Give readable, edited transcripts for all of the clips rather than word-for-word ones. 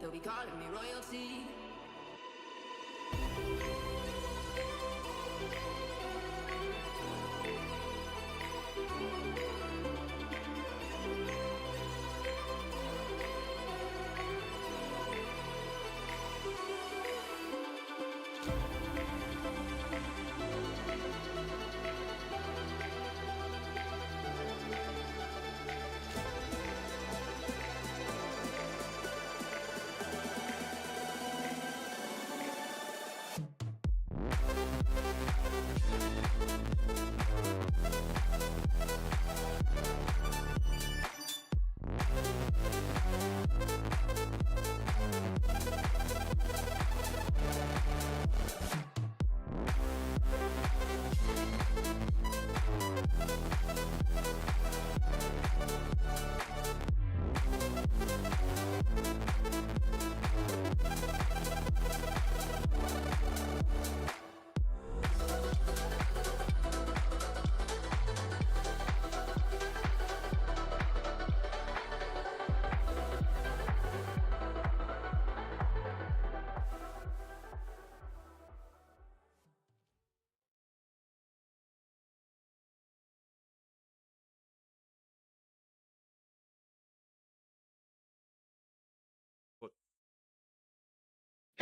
They'll be calling me royalty.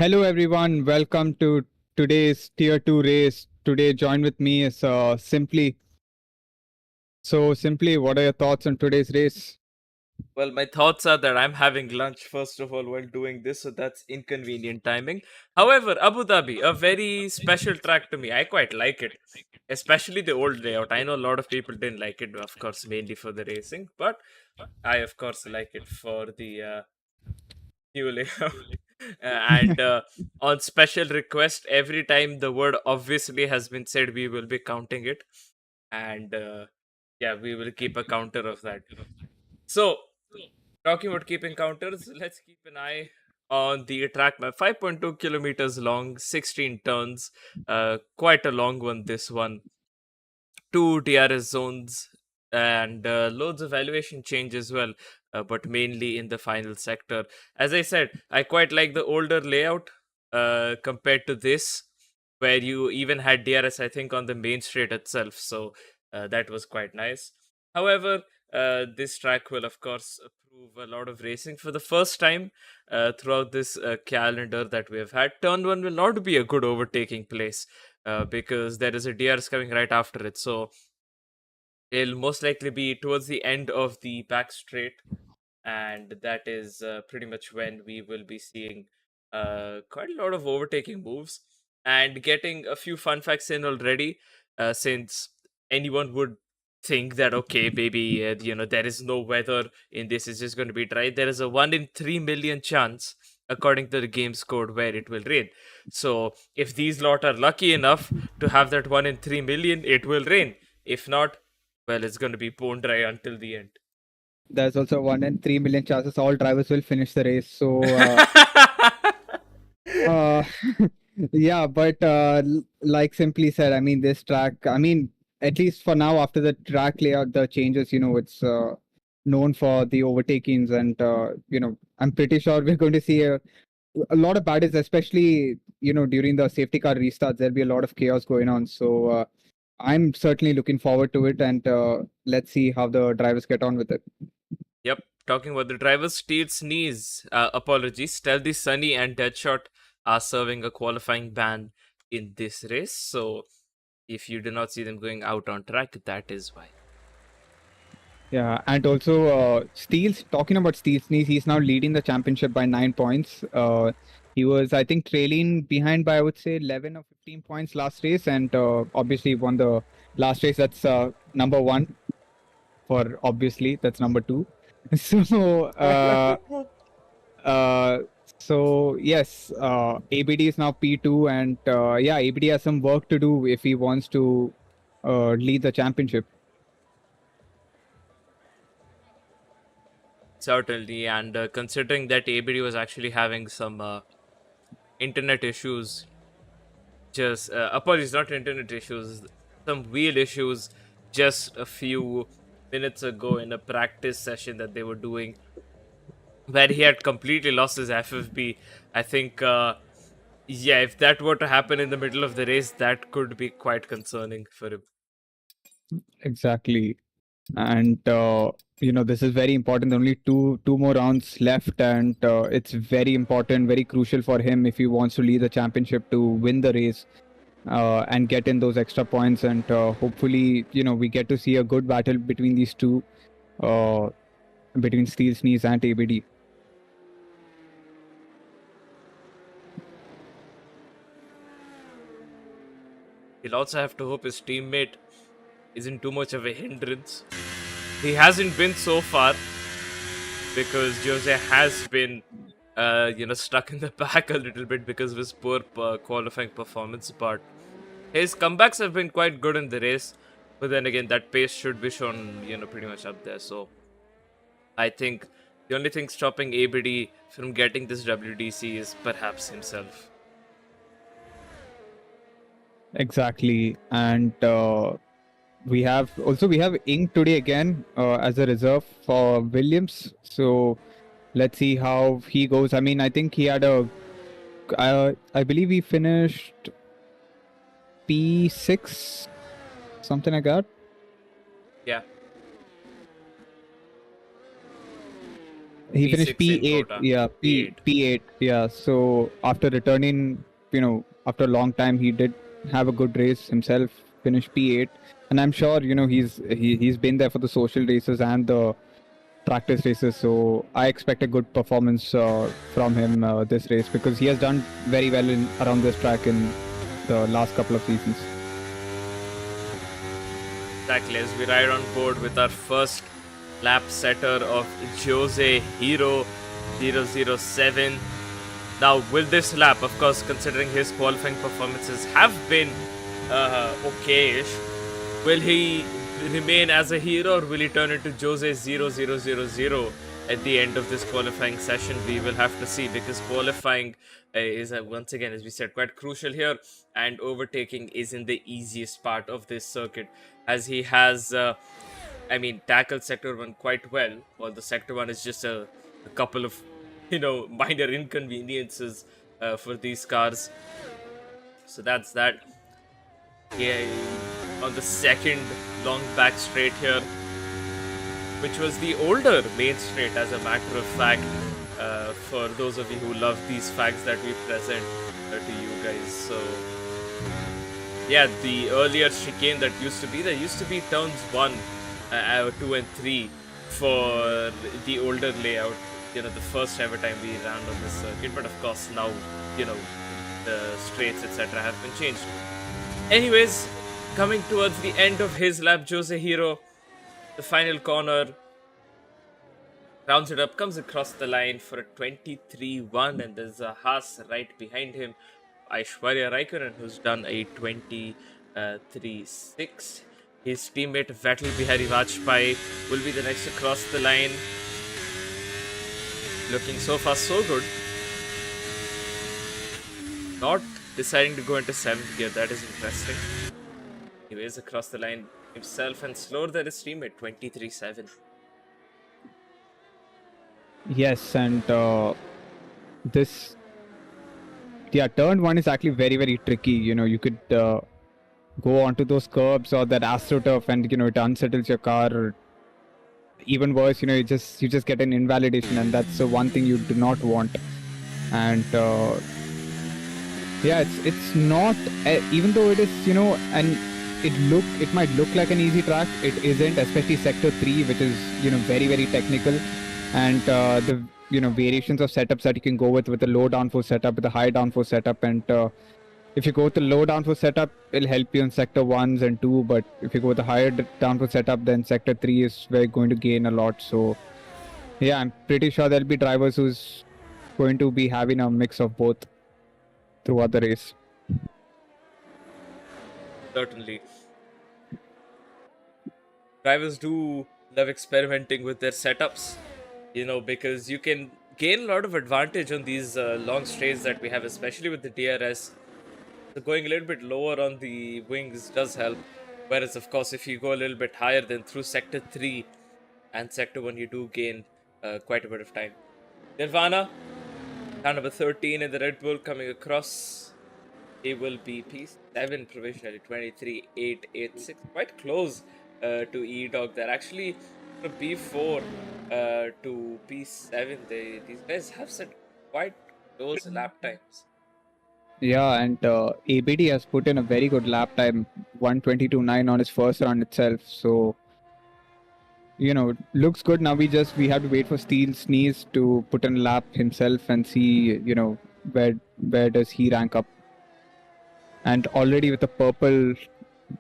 Hello everyone, welcome to today's Tier 2 race. Today join with me is Simply. So Simply, what are your thoughts on today's race? Well, my thoughts are that I'm having lunch first of all while doing this, so that's inconvenient timing. However, Abu Dhabi, a very special track to me. I quite like it, especially the old layout. I know a lot of people didn't like it, of course, mainly for the racing, but I, of course, like it for the new layout. And on special request, every time the word obviously has been said, we will be counting it. And yeah, we will keep a counter of that. So, talking about keeping counters, let's keep an eye on the track map. 5.2 kilometers long, 16 turns, quite a long one. This one, 2 DRS zones, and loads of elevation change as well, but mainly in the final sector. As I said, I quite like the older layout compared to this, where you even had DRS, I think, on the main straight itself. So that was quite nice. However, this track will, of course, prove a lot of racing for the first time throughout this calendar that we have had. Turn 1 will not be a good overtaking place because there is a DRS coming right after it. So it'll most likely be towards the end of the back straight. And that is pretty much when we will be seeing quite a lot of overtaking moves and getting a few fun facts in already, since anyone would think that okay, maybe there is no weather in this, it's just going to be dry. There is a 1 in 3 million chance, according to the game's code, where it will rain. So if these lot are lucky enough to have that 1 in 3 million, it will rain. If not, well, it's going to be bone dry until the end. There's also 1 in 3 million chances all drivers will finish the race. So yeah, but like Simply said, I mean, this track, I mean, at least for now, after the track layout, the changes, it's known for the overtakings, and I'm pretty sure we're going to see a lot of battles, especially during the safety car restarts. There'll be a lot of chaos going on. So I'm certainly looking forward to it, and let's see how the drivers get on with it. Yep. Talking about the drivers, Stealthy Sunny and Deadshot are serving a qualifying ban in this race. So if you do not see them going out on track, that is why. Yeah, and also Steels. Talking about Steels, he's now leading the championship by 9 points. He was, I think, trailing behind by, I would say, 11 or 15 points last race, and obviously won the last race. That's number one. For obviously, that's number two. So yes, ABD is now P2, and yeah, ABD has some work to do if he wants to lead the championship. Certainly, and considering that ABD was actually having some internet issues, apologies, not internet issues, some wheel issues just a few minutes ago in a practice session that they were doing, where he had completely lost his FFB. I think, yeah, if that were to happen in the middle of the race, that could be quite concerning for him. Exactly. And this is very important. Only two more rounds left, and it's very important, very crucial for him if he wants to lead the championship to win the race and get in those extra points. And hopefully, we get to see a good battle between these two, between Steel Sneeze and ABD. He'll also have to hope his teammate isn't too much of a hindrance. He hasn't been so far, because Jose has been, stuck in the back a little bit because of his poor qualifying performance. But his comebacks have been quite good in the race. But then again, that pace should be shown, pretty much up there. So I think the only thing stopping ABD from getting this WDC is perhaps himself. Exactly, and we have Ink today again as a reserve for Williams. So let's see how he goes. I mean, I think he had I believe he finished P6, something like that. Yeah. He finished P8. Yeah, P8. Yeah. So after returning, after a long time, he did have a good race himself. Finished P8, and I'm sure he's been there for the social races and the practice races. So I expect a good performance from him this race, because he has done very well around this track in the last couple of seasons. Exactly, as we ride on board with our first lap setter of Jose Hero 007. Now, will this lap, of course, considering his qualifying performances have been okay-ish, will he remain as a hero, or will he turn into Jose 0000 at the end of this qualifying session? We will have to see, because qualifying is, once again, as we said, quite crucial here, and overtaking isn't the easiest part of this circuit, as he has tackled Sector 1 quite well, while the Sector 1 is just a couple of, minor inconveniences for these cars. So that's that. Yeah, on the second long back straight here, which was the older main straight, as a matter of fact, for those of you who love these facts that we present to you guys. So yeah, the earlier chicane there used to be turns 1, 2 and 3 for the older layout, the first ever time we ran on this circuit. But of course now, the straights etc. have been changed. Anyways, coming towards the end of his lap, Jose Hero, the final corner, rounds it up, comes across the line for a 23-1, and there's a Haas right behind him, Aishwarya Raikkonen, who's done a 23-6. His teammate Vatal Bihari Vajpayee will be the next to cross the line. Looking so far so good. Not deciding to go into 7th gear, that is interesting. anyways, across the line himself and slower than his teammate, 23-7. Yes, and this, turn one is actually very, very tricky. You could go onto those curbs or that astroturf, and it unsettles your car. Or even worse, you just get an invalidation, and that's the one thing you do not want. And it's not, even though it is, and it might look like an easy track, it isn't, especially sector 3, which is very, very technical. And the variations of setups that you can go with the low downforce setup, with the high downforce setup. And if you go with the low downforce setup, it'll help you in sector 1s and 2, but if you go with the higher downforce setup, then sector 3 is where you're going to gain a lot. So yeah, I'm pretty sure there'll be drivers who's going to be having a mix of both throughout the race. Certainly. Drivers do love experimenting with their setups, because you can gain a lot of advantage on these long straights that we have, especially with the DRS. So going a little bit lower on the wings does help. Whereas, of course, if you go a little bit higher, then through sector 3 and sector 1, you do gain quite a bit of time. Nirvana, car number 13 in the Red Bull, coming across. He will be P7 provisionally, 23.886. Quite close to E-Dog there. Actually, from P4 to P7, these guys have set quite close lap times. Yeah, and ABD has put in a very good lap time, 1:22.9 on his first run itself. So, looks good. Now we have to wait for Steel Sneeze to put in a lap himself and see, where does he rank up. And already with the purple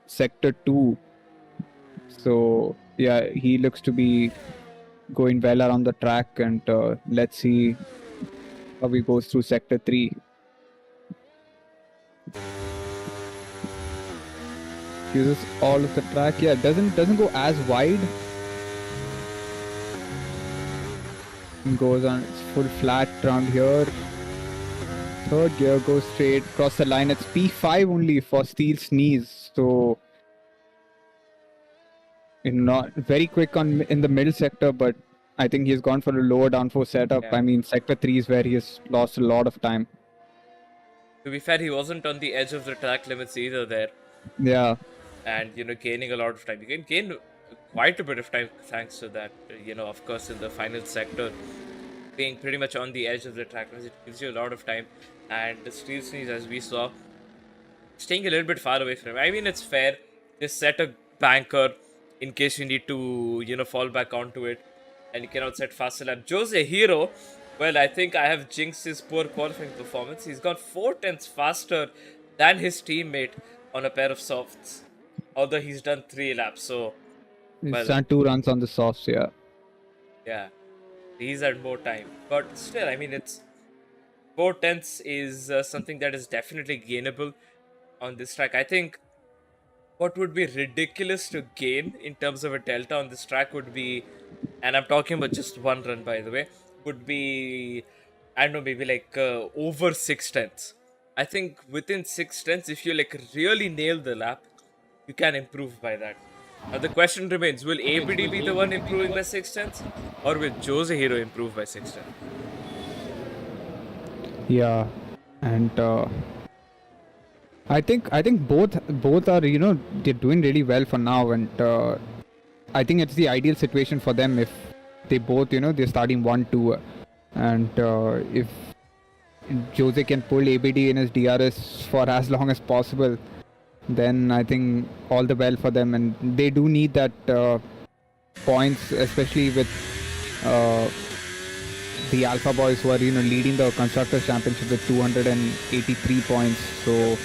sector 2. So yeah, he looks to be going well around the track, and let's see how he goes through sector 3. Uses all of the track. Yeah, doesn't go as wide. Goes on its full flat around here. Third gear goes straight across the line. It's P5 only for Steel Sneeze. So not very quick in the middle sector, but I think he's gone for a lower downforce setup. Yeah. I mean, sector 3 is where he has lost a lot of time. To be fair, he wasn't on the edge of the track limits either there. Yeah. And, gaining a lot of time. You can gain quite a bit of time thanks to that. Of course, in the final sector, being pretty much on the edge of the track limits, it gives you a lot of time. And the Steel Sneeze, as we saw, staying a little bit far away from him. I mean, it's fair. Just set a banker in case you need to, fall back onto it. And you cannot set faster lap. Jose Hero, well, I think I have jinxed his poor qualifying performance. He's gone 4/10 faster than his teammate on a pair of softs. Although he's done 3 laps, so... He's done 2 runs on the softs, yeah. Yeah. He's had more time. But still, I mean, it's... 4/10 is something that is definitely gainable on this track. I think what would be ridiculous to gain in terms of a delta on this track would be, and I'm talking about just one run by the way, would be, I don't know, maybe like over 6/10. I think within 6/10, if you really nail the lap, you can improve by that. Now the question remains, will ABD be the one improving by 6/10, or will Jose Hero improve by 6/10? Yeah, and I think both are, they're doing really well for now, and I think it's the ideal situation for them if they both, they're starting 1-2, and if Jose can pull ABD in his DRS for as long as possible, then I think all the well for them, and they do need that points, especially with the Alpha Boys who are, leading the Constructors' Championship with 283 points. So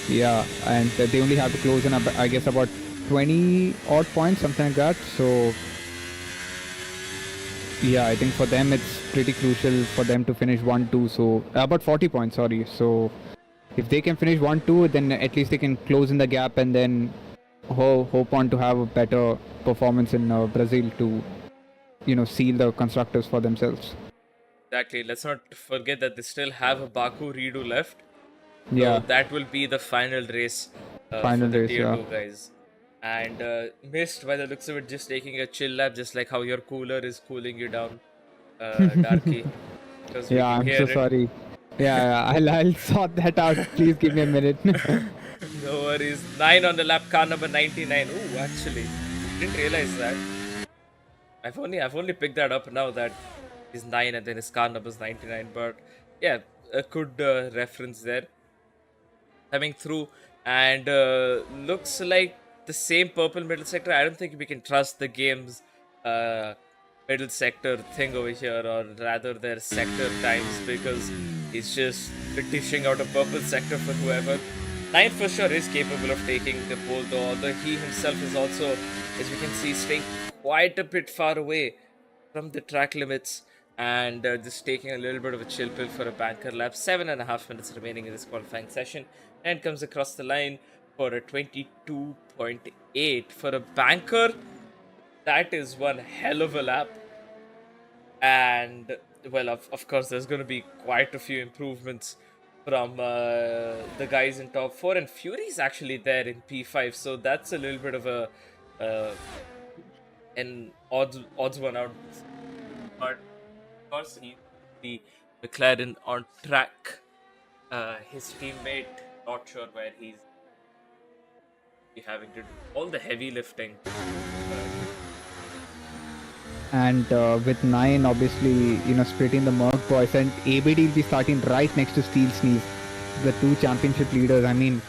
yeah, and they only have to close in, I guess, about 20 odd points, something like that. So yeah, I think for them it's pretty crucial for them to finish 1-2. So about 40 points, sorry. So if they can finish 1-2, then at least they can close in the gap, and then hope on to have a better performance in Brazil to, seal the constructors for themselves. Exactly. Let's not forget that they still have a Baku redo left. So Yeah, that will be the final race for final the race. tier Yeah. 2 guys. And Mist, by the looks of it, just taking a chill lap, just like how your cooler is cooling you down, Darky, because we Yeah, can I'm hear so it. sorry. Yeah, I'll sort that out. Please give me a minute. No worries. 9 on the lap, car number 99. Ooh, actually, didn't realize that. I've only picked that up now that he's 9 and then his car number is 99. But yeah, a good reference there. Coming through, and looks like the same purple middle sector. I don't think we can trust the game's uh, middle sector thing over here, or rather their sector times, because he's just dishing out a purple sector for whoever. Nine for sure is capable of taking the pole, though, although he himself is also, as we can see, staying quite a bit far away from the track limits, and just taking a little bit of a chill pill for a banker lap. 7.5 minutes remaining in this qualifying session, and comes across the line for a 22.8 for a banker. That is one hell of a lap. And well, of course, there's going to be quite a few improvements from the guys in top 4, and Fury's actually there in P5, so that's a little bit of a uh, an odds one out. But of course, he the McLaren on track. His teammate, not sure where he's having to do all the heavy lifting. And with 9, obviously, splitting the Merc boys, and ABD will be starting right next to Steel Sneeze, the 2 championship leaders. I mean,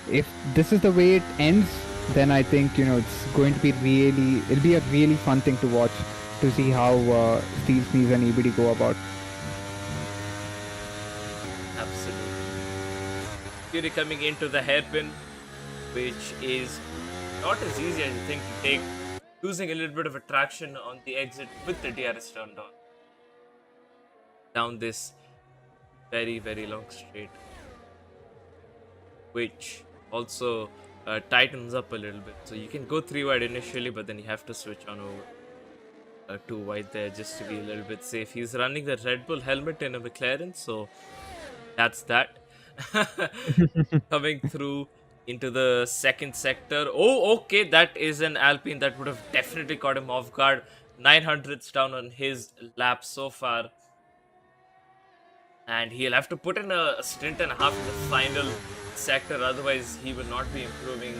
if this is the way it ends, then I think, it's going to be it'll be a really fun thing to watch, to see how Steel Sneeze and ABD go about. Absolutely. Fury coming into the hairpin, which is not as easy as you think to take, losing a little bit of attraction on the exit with the DRS turned on. Down this very, very long straight, which also tightens up a little bit. So you can go 3 wide initially, but then you have to switch on over 2 wide there just to be a little bit safe. He's running the Red Bull helmet in a McLaren, so that's that. Coming through into the second sector. Oh, okay, that is an Alpine that would have definitely caught him off guard. 900s down on his lap so far. And he'll have to put in a stint and a half in the final sector, otherwise he will not be improving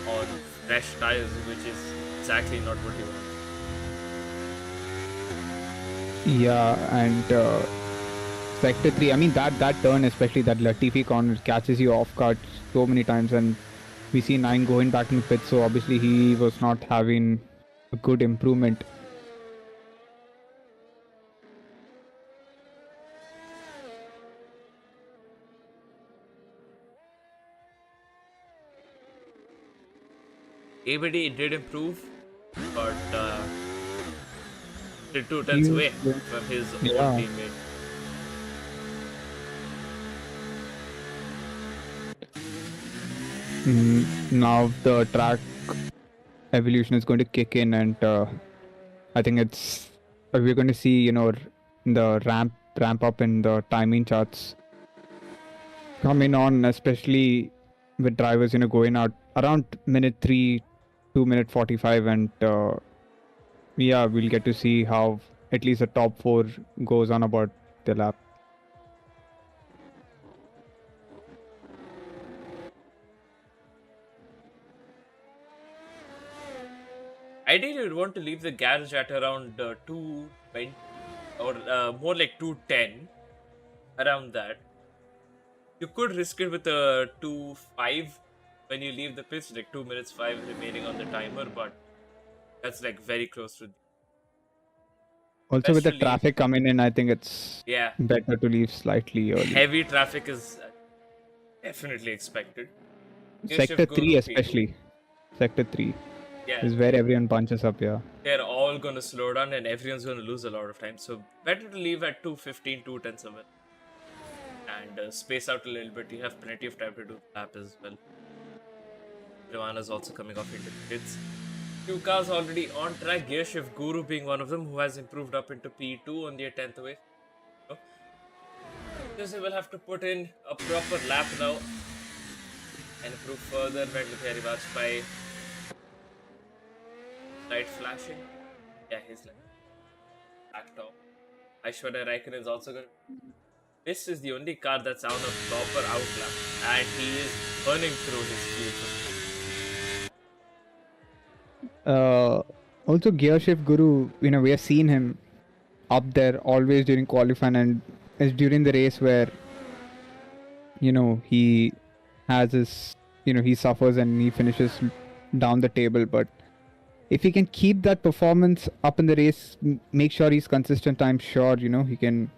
on fresh tires, which is exactly not what he wants. Yeah, and Sector 3, I mean, that turn, especially that Latifi corner, catches you off guard so many times, and we see 9 going back in the pit, so obviously he was not having a good improvement. ABD did improve, but did 2 tenths away from his old teammate. Now the track evolution is going to kick in, and I think we're going to see the ramp up in the timing charts coming on, especially with drivers going out around minute 3 to minute 45, and yeah, we'll get to see how at least the top 4 goes on about the lap. Ideally, you'd want to leave the garage at around 2:20 or more like 2:10, around that. You could risk it with a 2:05 when you leave the pits, like 2 minutes 5 remaining on the timer, but that's like very close to. Also, with the traffic coming in, I think it's better to leave slightly early. Heavy traffic is definitely expected. Sector 3 especially. Sector 3 is where everyone bunches up, yeah. They're all going to slow down and everyone's going to lose a lot of time. So better to leave at 2:15, 2:10 somewhere. And space out a little bit. You have plenty of time to do the lap as well. Ravana's also coming off into the pits. 2 cars already on track. Gearshift Guru being one of them, who has improved up into P2 on the 10th away. Jose will have to put in a proper lap now and improve further. Right, look here, by light flashing. Yeah, he's like back top. Aishwarya Raikkonen is also going. This is the only car that's on a proper outlap, and he is burning through his fuel. Also, gear shift guru, we have seen him up there always during qualifying, and it's during the race where he has his he suffers and he finishes down the table. But if he can keep that performance up in the race, make sure he's consistent, I'm sure he can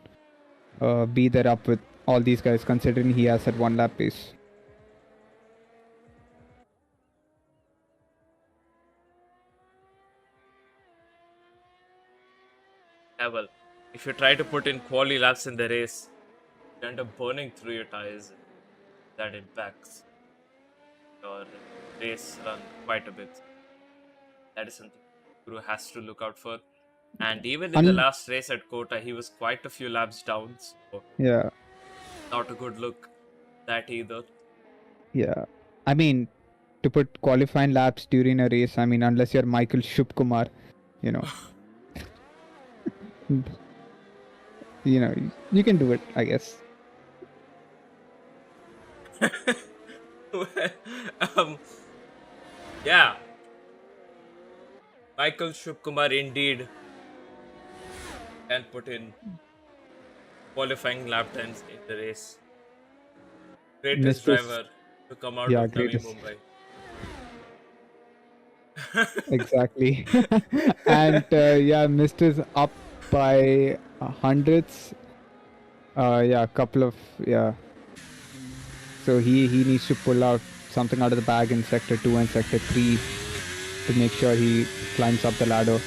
be there up with all these guys, considering he has at one lap pace. Yeah, well, if you try to put in quali laps in the race, you end up burning through your tires. That impacts your race run quite a bit. That is something Guru has to look out for. And even in the last race at Kota, he was quite a few laps down. So yeah. Not a good look, that either. Yeah. I mean, to put qualifying laps during a race, I mean, unless you're Michael Shubkumar, you can do it, I guess. Yeah. Michael Shubkumar indeed can put in qualifying lap times in the race. Greatest driver to come out of Navi Mumbai. Exactly. And missed is up by hundreds. So he needs to pull out something out of the bag in sector 2 and sector 3 to make sure he climbs up the ladder.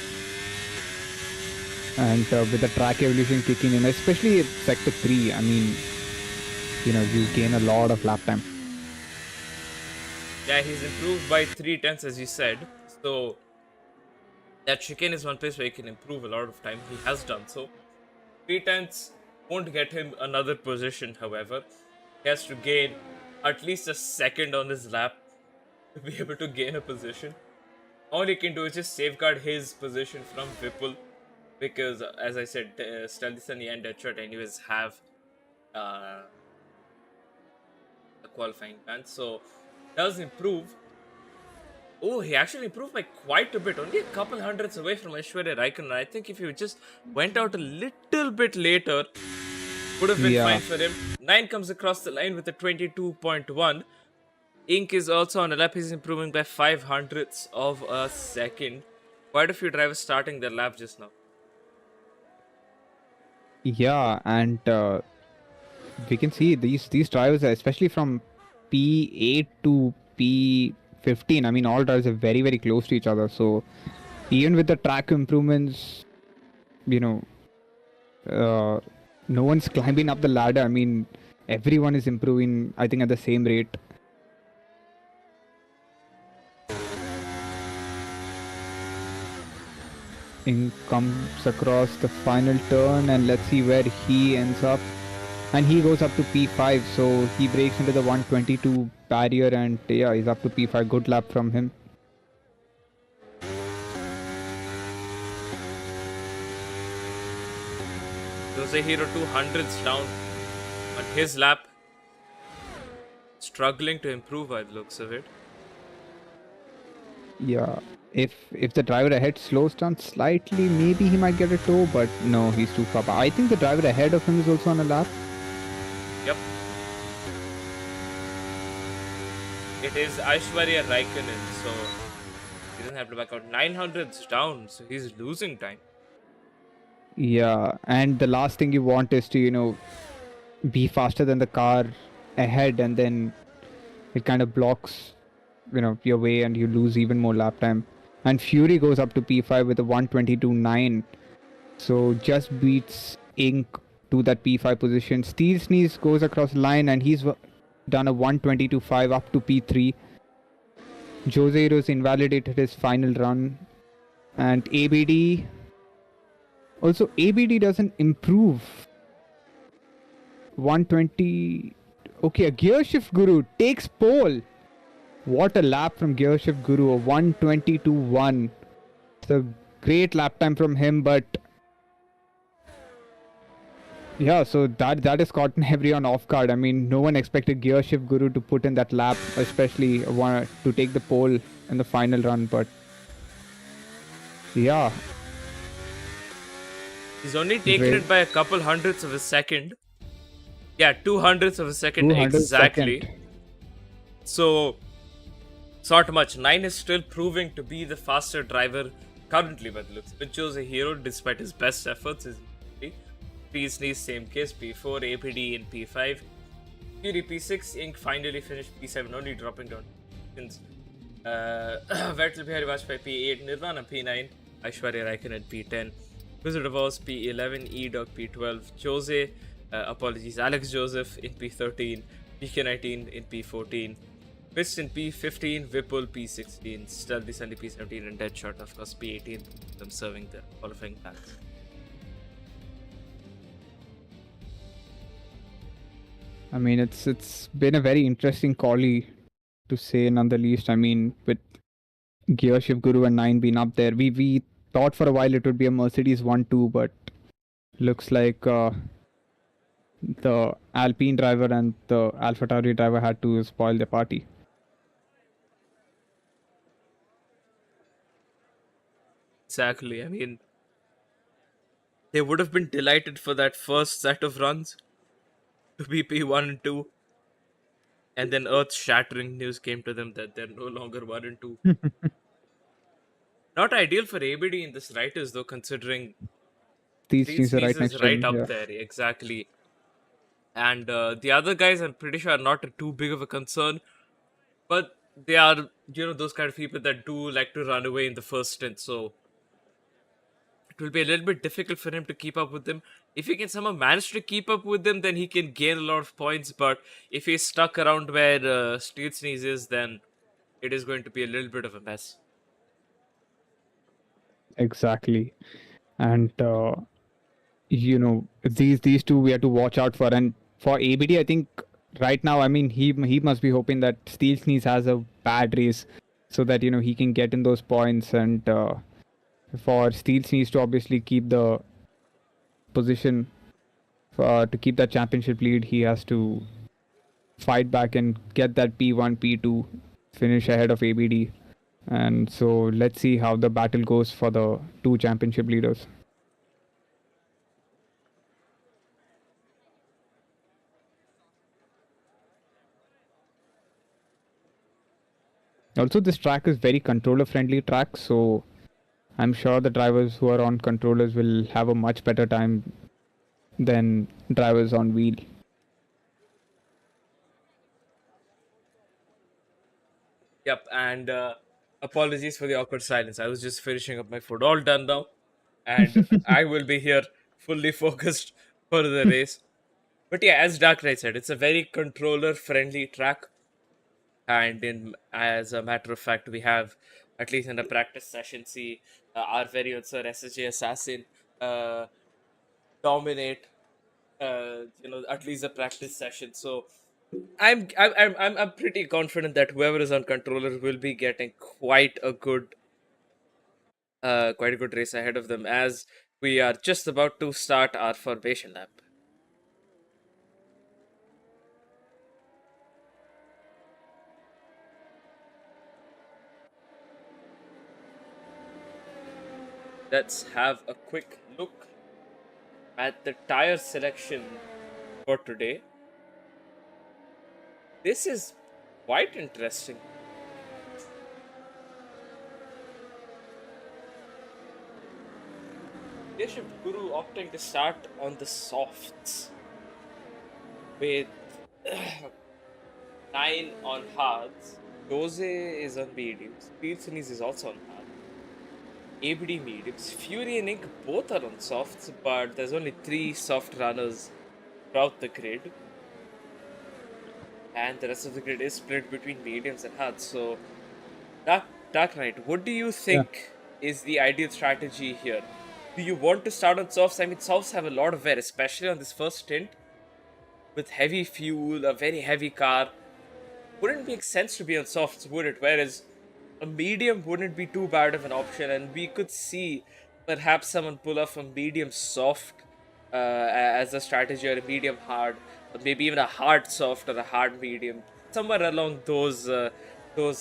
And with the track evolution kicking in, especially sector 3, I mean, you gain a lot of lap time. Yeah, he's improved by 3/10 as you said. So that chicane is one place where he can improve a lot of time. He has done so. 3/10 won't get him another position, however. He has to gain at least a second on his lap to be able to gain a position. All he can do is just safeguard his position from Vipul, because as I said, Stealthy Sunny and Deadshot anyways have a qualifying ban, so does improve. Oh, he actually improved by quite a bit, only a couple hundreds away from Aishwarya Raikkonen. I think if he just went out a little bit later, would have been fine for him. 9 comes across the line with a 22.1. Ink is also on a lap. He's improving by 500ths of a second. Quite a few drivers starting their lap just now. Yeah, and we can see these drivers, especially from P8 to P15. I mean, all drivers are very, very close to each other. So even with the track improvements, no one's climbing up the ladder. I mean, everyone is improving, I think, at the same rate. Ink comes across the final turn, and let's see where he ends up. And he goes up to P5, so he breaks into the 122 barrier, and he's up to P5. Good lap from him. Jose Hero 200s down on his lap. Struggling to improve by the looks of it. Yeah, if the driver ahead slows down slightly, maybe he might get a tow, but no, he's too far. I think the driver ahead of him is also on a lap. Yep. It is Aishwarya Raikkonen, so he doesn't have to back out. 900s down, so he's losing time. Yeah, and the last thing you want is to, be faster than the car ahead, and then it kind of blocks, your way, and you lose even more lap time. And Fury goes up to P5 with a 122.9, so just beats Ink to that P5 position. Steel Sneeze goes across the line, and he's done a 122.5 up to P3. Jose Hero's invalidated his final run, and ABD doesn't improve 120. Okay, a gear shift guru takes pole. What a lap from gear shift guru. A 122.1. It's a great lap time from him, but yeah, so that is caught everyone off guard. I mean, no one expected gear shift guru to put in that lap, especially one to take the pole in the final run. But yeah, He's only taken it by a couple hundredths of a second. Yeah, 200ths of a second 200 exactly. second. So, it's not much. 9 is still proving to be the faster driver currently by the looks. Which was a hero despite his best efforts. P-Sneeze, same case. P4, APD in P5. Fury P6, Ink finally finished P7, only dropping down. Vettel Bihari Vajpayee P8, Nirvana P9, Aishwarya Raikkonen at P10. Wizard of Oz P11, E-Dog P12, Jose, Alex Joseph in P13, PK19 in P14, Mist in P15, Whipple P16, Stealthy Sunny P17, and Deadshot, of course, P18, them serving the qualifying paths. I mean, it's been a very interesting quali, to say none the least. I mean, with gear shift guru and 9 being up there, we thought for a while it would be a Mercedes 1-2, but looks like the Alpine driver and the AlphaTauri driver had to spoil the party. Exactly. I mean, they would have been delighted for that first set of runs to be P1 and 2. And then earth-shattering news came to them that they're no longer 1 and 2. Not ideal for ABD in this writers, though, considering These teams are right next is to right him, up yeah. there, exactly. And the other guys, I'm pretty sure, are not too big of a concern. But they are, those kind of people that do like to run away in the first stint. So it will be a little bit difficult for him to keep up with them. If he can somehow manage to keep up with them, then he can gain a lot of points. But if he's stuck around where Steel Sneeze is, then it is going to be a little bit of a mess. Exactly. And these two we have to watch out for. And for ABD, I think right now, I mean, he must be hoping that Steel Sneeze has a bad race so that he can get in those points. And for Steel Sneeze to obviously keep the position, to keep that championship lead, he has to fight back and get that P1, P2 finish ahead of ABD. And so let's see how the battle goes for the two championship leaders. Also, this track is very controller friendly track, so I'm sure the drivers who are on controllers will have a much better time than drivers on wheel. Yep, and apologies for the awkward silence. I was just finishing up my food. All done now. And I will be here fully focused for the race. But yeah, as Darknight said, it's a very controller-friendly track. And as a matter of fact, we have, at least in the practice session, see our very own sir SSJ Assassin dominate, at least the practice session. So I'm pretty confident that whoever is on controller will be getting quite a good race ahead of them, as we are just about to start our formation lap. Let's have a quick look at the tire selection for today. This is quite interesting. Leadership Guru opting to start on the softs with 9 on hards. Jose is on mediums. Pearsonis is also on hard. ABD mediums. Fury and Ink both are on softs, but there's only 3 soft runners throughout the grid. And the rest of the grid is split between mediums and hards. So, Darknight, what do you think is the ideal strategy here? Do you want to start on softs? I mean, softs have a lot of wear, especially on this first stint. with heavy fuel, a very heavy car, wouldn't make sense to be on softs, would it? Whereas a medium wouldn't be too bad of an option, and we could see perhaps someone pull off a medium soft as a strategy, or a medium hard, or maybe even a hard soft or a hard medium, somewhere along those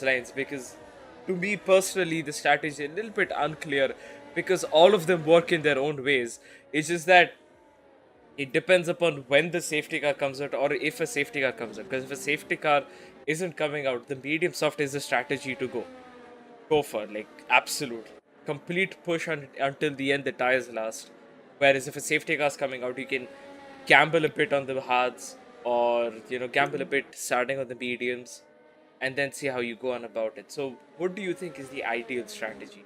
lines. Because to me personally, the strategy is a little bit unclear because all of them work in their own ways. It's just that it depends upon when the safety car comes out, or if a safety car comes out. Because if a safety car isn't coming out, the medium soft is the strategy to go for, like, absolute complete push until the end, the tires last. Whereas if a safety car is coming out, you can gamble a bit on the hards, or gamble a bit starting on the mediums, and then see how you go on about it. So what do you think is the ideal strategy?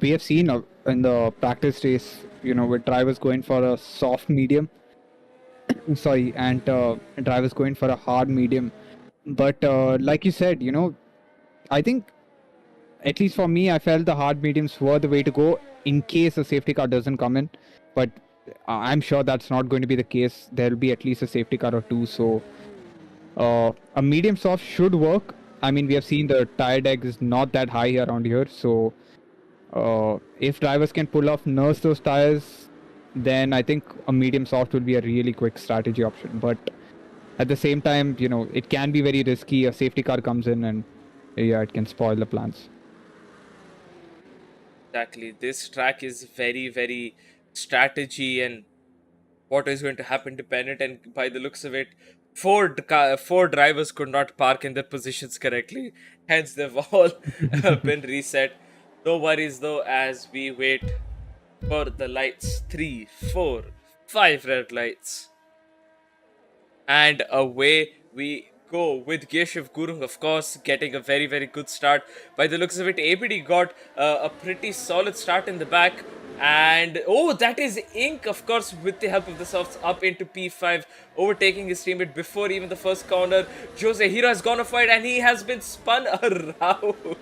We have seen in the practice race, with drivers going for a soft medium, sorry, and drivers going for a hard medium. But like you said, I think, at least for me, I felt the hard mediums were the way to go in case a safety car doesn't come in. But I'm sure that's not going to be the case. There'll be at least a safety car or two. So a medium soft should work. I mean, we have seen the tire deck is not that high around here. So if drivers can pull off, nurse those tires, then I think a medium soft will be a really quick strategy option. But at the same time, it can be very risky. A safety car comes in and it can spoil the plans. Exactly. This track is very, very strategy and what is going to happen dependent. And by the looks of it, four drivers could not park in their positions correctly. Hence, they've all been reset. No worries though, as we wait for the lights. 3, 4, 5 red lights. And away we go with Geshev Gurung, of course, getting a very, very good start. By the looks of it, ABD got a pretty solid start in the back. And, oh, that is Ink, of course, with the help of the softs, up into P5, overtaking his teammate before even the first corner. Jose Hero has gone off wide and he has been spun around.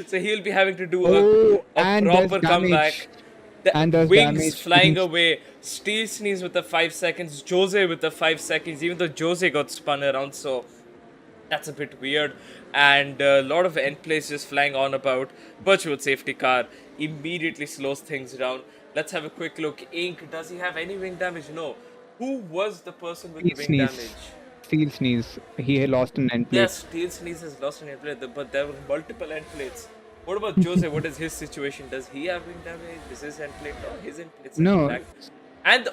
So he'll be having to do a proper comeback. The wings flying away. Steel Sneeze with the 5 seconds. Jose with the 5 seconds. Even though Jose got spun around, so that's a bit weird. And a lot of end plays just flying on about. Virtual safety car immediately slows things down. Let's have a quick look. Ink, does he have any wing damage? No. Who was the person with the wing damage? Steel Sneeze. He lost an end plate. Yes, Steel Sneeze has lost an end plate, but there were multiple end plates. What about Jose? What is his situation? Does he have wing damage? Is his end plate? No, his end plate's no. And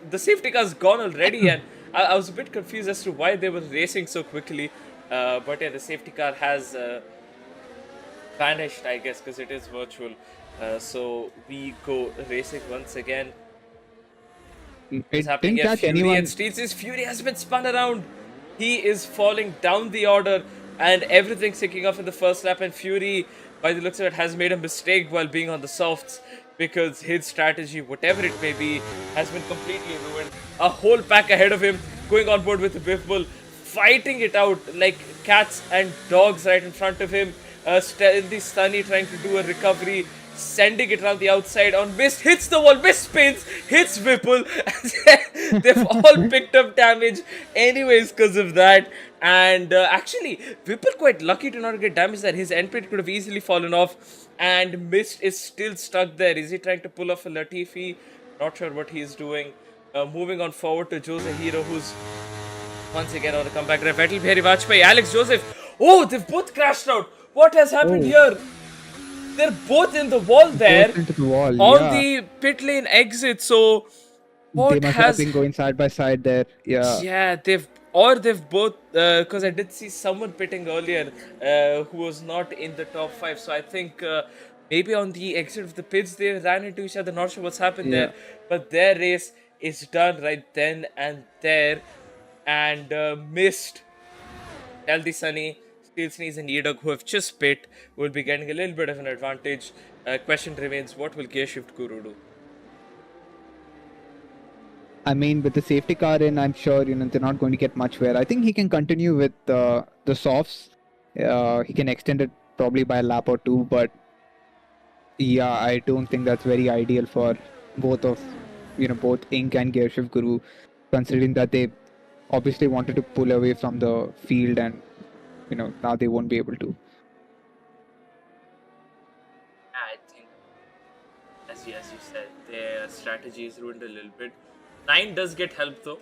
the safety car's gone already, and I was a bit confused as to why they were racing so quickly. But yeah, the safety car has vanished, I guess, because it is virtual. So we go racing once again. It's happening here. Fury and Steels. His Fury has been spun around. He is falling down the order, and everything's kicking off in the first lap. And Fury, by the looks of it, has made a mistake while being on the softs, because his strategy, whatever it may be, has been completely ruined. A whole pack ahead of him, going on board with the Biff Bull, fighting it out like cats and dogs right in front of him. Stealthy Sunny trying to do a recovery, sending it around the outside on Mist, hits the wall, Mist spins, hits Whipple. They've all picked up damage anyways because of that. And actually, Whipple quite lucky to not get damage there. His end plate could have easily fallen off. And Mist is still stuck there. Is he trying to pull off a Latifi? Not sure what he's doing. Moving on forward to Jose Hero, who's once again on the comeback drive. Vettel Bihari Vajpayee, Alex Joseph. Oh, they've both crashed out. What has happened here? They're both in the wall there. Both into the wall, on the pit lane exit. So what they must have been going side by side there. Yeah. Yeah, they've both, because I did see someone pitting earlier who was not in the top 5. So I think maybe on the exit of the pits they ran into each other. Not sure what's happened there. But their race is done right then and there. And Mist, Healthy Sunny, Steel Sneeze and Yedog, who have just pit, will be getting a little bit of an advantage. Question remains, what will Gear Shift Guru do? I mean, with the safety car in, I'm sure they're not going to get much wear. I think he can continue with the softs. He can extend it probably by a lap or two, but yeah, I don't think that's very ideal for both Ink and Gear Shift Guru, considering that they obviously wanted to pull away from the field, and now they won't be able to. I think, as you said, their strategy is ruined a little bit. 9 does get help though.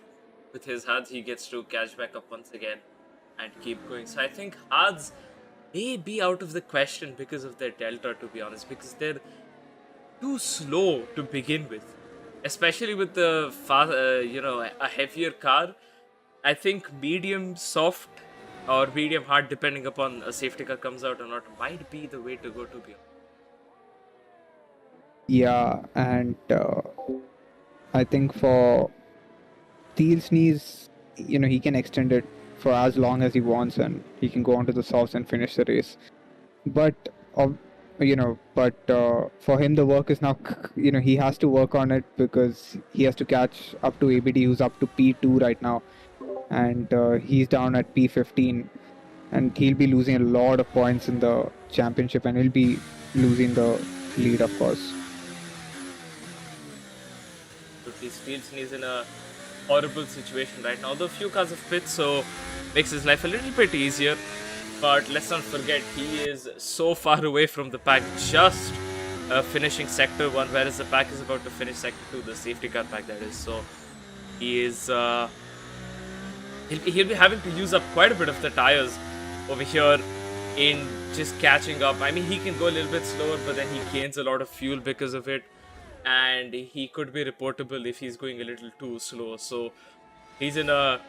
With his HUDs, he gets to catch back up once again and keep going. So I think HUDs may be out of the question because of their delta, to be honest, because they're too slow to begin with, especially with the a heavier car. I think medium soft or medium hard, depending upon a safety car comes out or not, might be the way to go, to be honest. Yeah, and I think for TheRealSD, he can extend it for as long as he wants, and he can go on to the softs and finish the race. But for him the work is now, he has to work on it, because he has to catch up to ABD, who's up to P2 right now, and he's down at P15, and he'll be losing a lot of points in the championship, and he'll be losing the lead, of course. Steelson is in a horrible situation right now. Though few cars have pit, so makes his life a little bit easier. But let's not forget, he is so far away from the pack, just finishing Sector 1, whereas the pack is about to finish Sector 2, the safety car pack that is. So he is he'll be having to use up quite a bit of the tires over here in just catching up. I mean, he can go a little bit slower, but then he gains a lot of fuel because of it, and he could be reportable if he's going a little too slow. So he's in a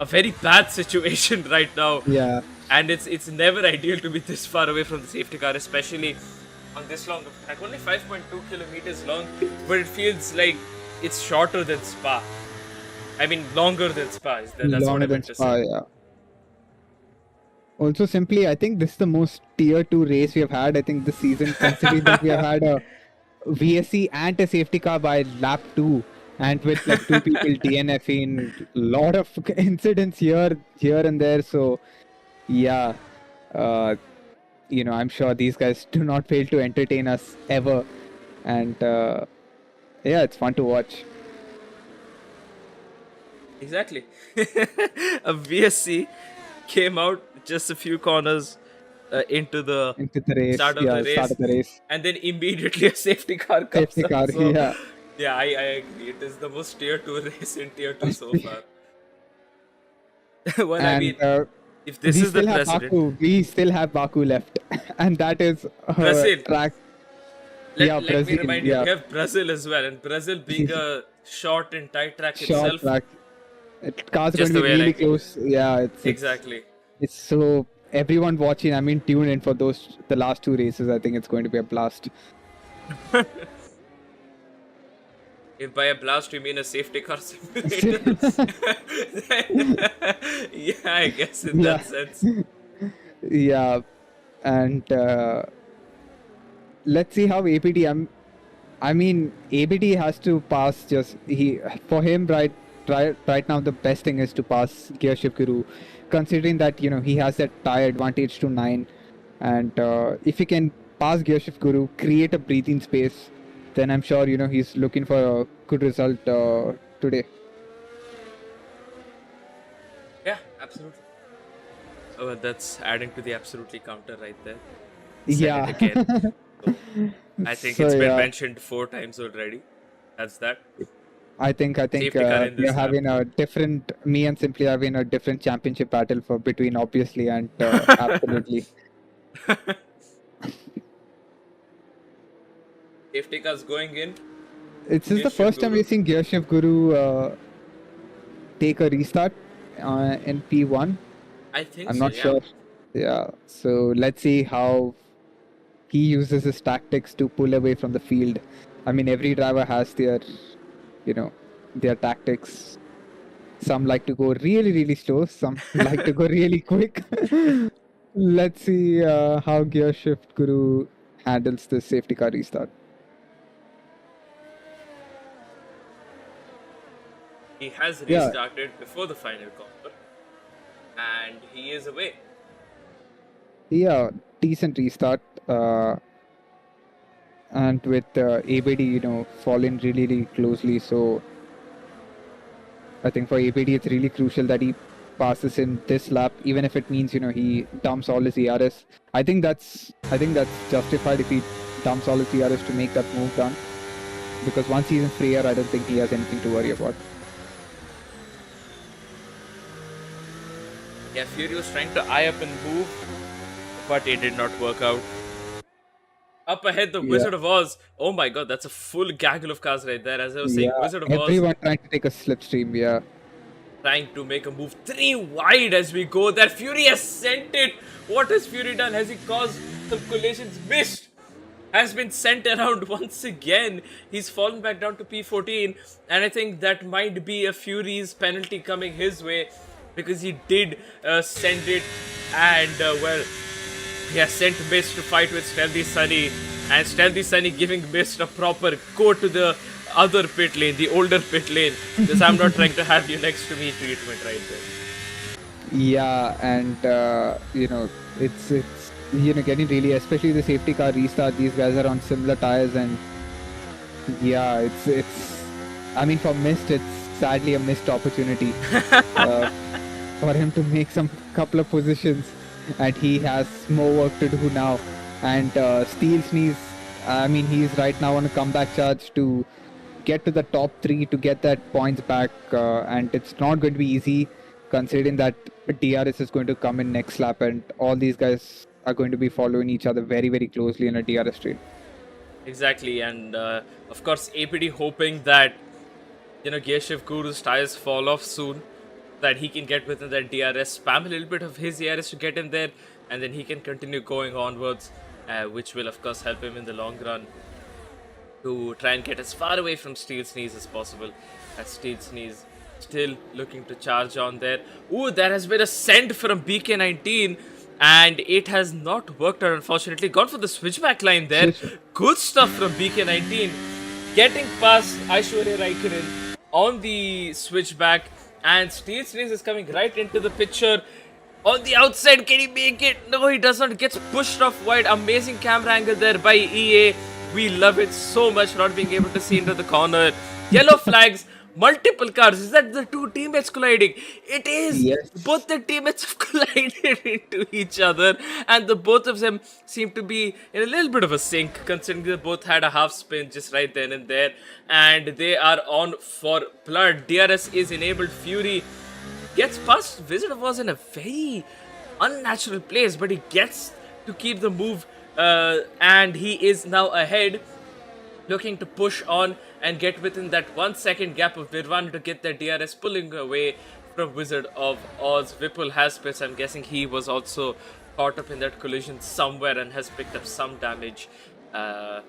very bad situation right now. Yeah. And it's never ideal to be this far away from the safety car, especially on this long of track. Only 5.2 kilometers long, but it feels like it's shorter than Spa. I mean, longer than Spa. That's what I meant to say. Yeah. Also, simply, I think this is the most tier 2 race we have had, I think, this season, considering that we have had a VSC and a safety car by lap 2, and with like 2 people DNFing, a lot of incidents here and there. So yeah, I'm sure these guys do not fail to entertain us ever, and yeah, it's fun to watch. Exactly. A VSC came out just a few corners into the race, start of the race, and then immediately a safety car comes up. So, yeah, I agree. It is the most tier 2 race in tier 2 so far. Well, and, I mean, if this is the precedent, we still have Baku left, and that is Brazil track. Let me remind you, we have Brazil as well, and Brazil being a short and tight track itself. Cars going to be really close. Yeah, exactly. It's so everyone watching. I mean, tune in for the last 2 races. I think it's going to be a blast. If by a blast you mean a safety car simulator, then, yeah, I guess in that sense. Yeah, and let's see how ABD. I mean, ABD has to pass. For him right now, the best thing is to pass Gearshift Guru, considering that he has that tire advantage to 9, and if he can pass Gearshift Guru, create a breathing space, then I'm sure he's looking for a good result today. Yeah, absolutely. Oh, well, that's adding to the absolutely counter right there. Yeah. Again. So, I think it's been mentioned 4 times already. That's that. I think we are having a different. Me and Simply having a different championship battle between obviously and absolutely. Safety cars going in. This is the first time we've seen Gearshift Guru take a restart in P1. I think I'm not sure. Yeah, so let's see how he uses his tactics to pull away from the field. I mean, every driver has their tactics. Some like to go really, really slow. Some like to go really quick. Let's see how Gearshift Guru handles the safety car restart. He has restarted before the final corner, and he is away. Yeah, decent restart. And with ABD, falling really, really closely. So I think for APD it's really crucial that he passes in this lap, even if it means he dumps all his ERS. I think that's justified if he dumps all his ERS to make that move done, because once he's in free air, I don't think he has anything to worry about. Yeah, Fury was trying to eye up and move, but it did not work out. Up ahead, the Wizard of Oz. Oh my god, that's a full gaggle of cars right there. As I was saying, Wizard of Oz. Everyone trying to take a slipstream, yeah. Trying to make a move 3 wide as we go there. Fury has sent it. What has Fury done? Has he caused some collisions? Missed. Has been sent around once again. He's fallen back down to P14. And I think that might be a Fury's penalty coming his way, because he did send it. And, well, he has sent Mist to fight with Stealthy Sunny. And Stealthy Sunny giving Mist a proper go to the other pit lane, the older pit lane. Because I'm not trying to have you next to me treatment right there. Yeah, and, it's getting really, especially the safety car restart. These guys are on similar tires, and yeah, I mean, for Mist, it's sadly a missed opportunity for him to make some couple of positions, and he has more work to do now. And Steel Sneeze, I mean, he's right now on a comeback charge to get to the top 3 to get that points back, and it's not going to be easy, considering that DRS is going to come in next lap, and all these guys are going to be following each other very, very closely in a DRS train. Exactly, and of course APD hoping that Gearshift Guru's tires fall off soon, that he can get within that DRS, spam a little bit of his ERS to get him there, and then he can continue going onwards, which will of course help him in the long run to try and get as far away from Steel Sneeze as possible. As Steel Sneeze still looking to charge on there. Ooh, there has been a send from BK19, and it has not worked out, unfortunately. Gone for the switchback line there. Good stuff from BK19. Getting past Aishwarya Raikkonen on the switchback, and Steel Sneeze is coming right into the picture. On the outside, can he make it? No, he does not. Gets pushed off wide. Amazing camera angle there by EA. We love it so much, not being able to see into the corner. Yellow flags. Multiple cars. Is that the two teammates colliding? It is. Yes. Both the teammates have collided into each other, and the both of them seem to be in a little bit of a sync, considering they both had a half spin just right then and there, and they are on for blood. DRS is enabled. Fury gets past Wizard was in a very unnatural place, but he gets to keep the move, and he is now ahead, looking to push on and get within that 1 second gap of Nirvana to get their DRS, pulling away from Wizard of Oz. Vipul has pits. I'm guessing he was also caught up in that collision somewhere and has picked up some damage. Yeah,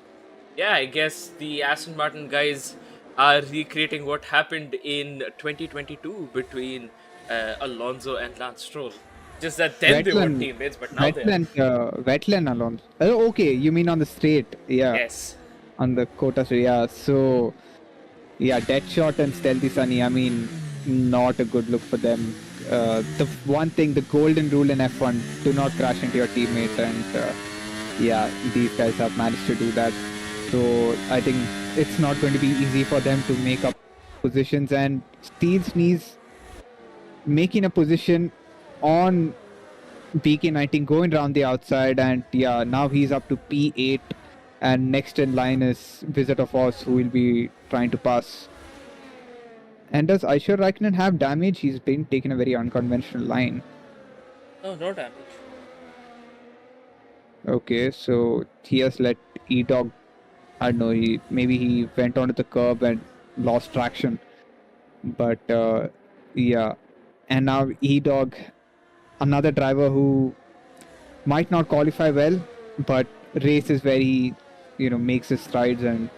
I guess the Aston Martin guys are recreating what happened in 2022 between Alonso and Lance Stroll. Just that then they were teammates, but now they're... Vettel and Alonso. Oh, okay, you mean on the straight? Yeah. Yes. On the Kota straight, yeah. So, yeah, Deadshot and Stealthy Sunny, I mean, not a good look for them. The one thing, the golden rule in F1, do not crash into your teammate, and yeah, these guys have managed to do that. So, I think it's not going to be easy for them to make up positions, and Steel Sneeze making a position on BK19, going around the outside, and yeah, now he's up to P8, and next in line is Wizard of Oz, who will be trying to pass. And does Aishwarya Raikkonen have damage? He's been taking a very unconventional line. No damage. Okay, so he has let E-Dog, I don't know, maybe he went onto the curb and lost traction. But yeah, and now E-Dog, another driver who might not qualify well, but races where he, makes his strides and,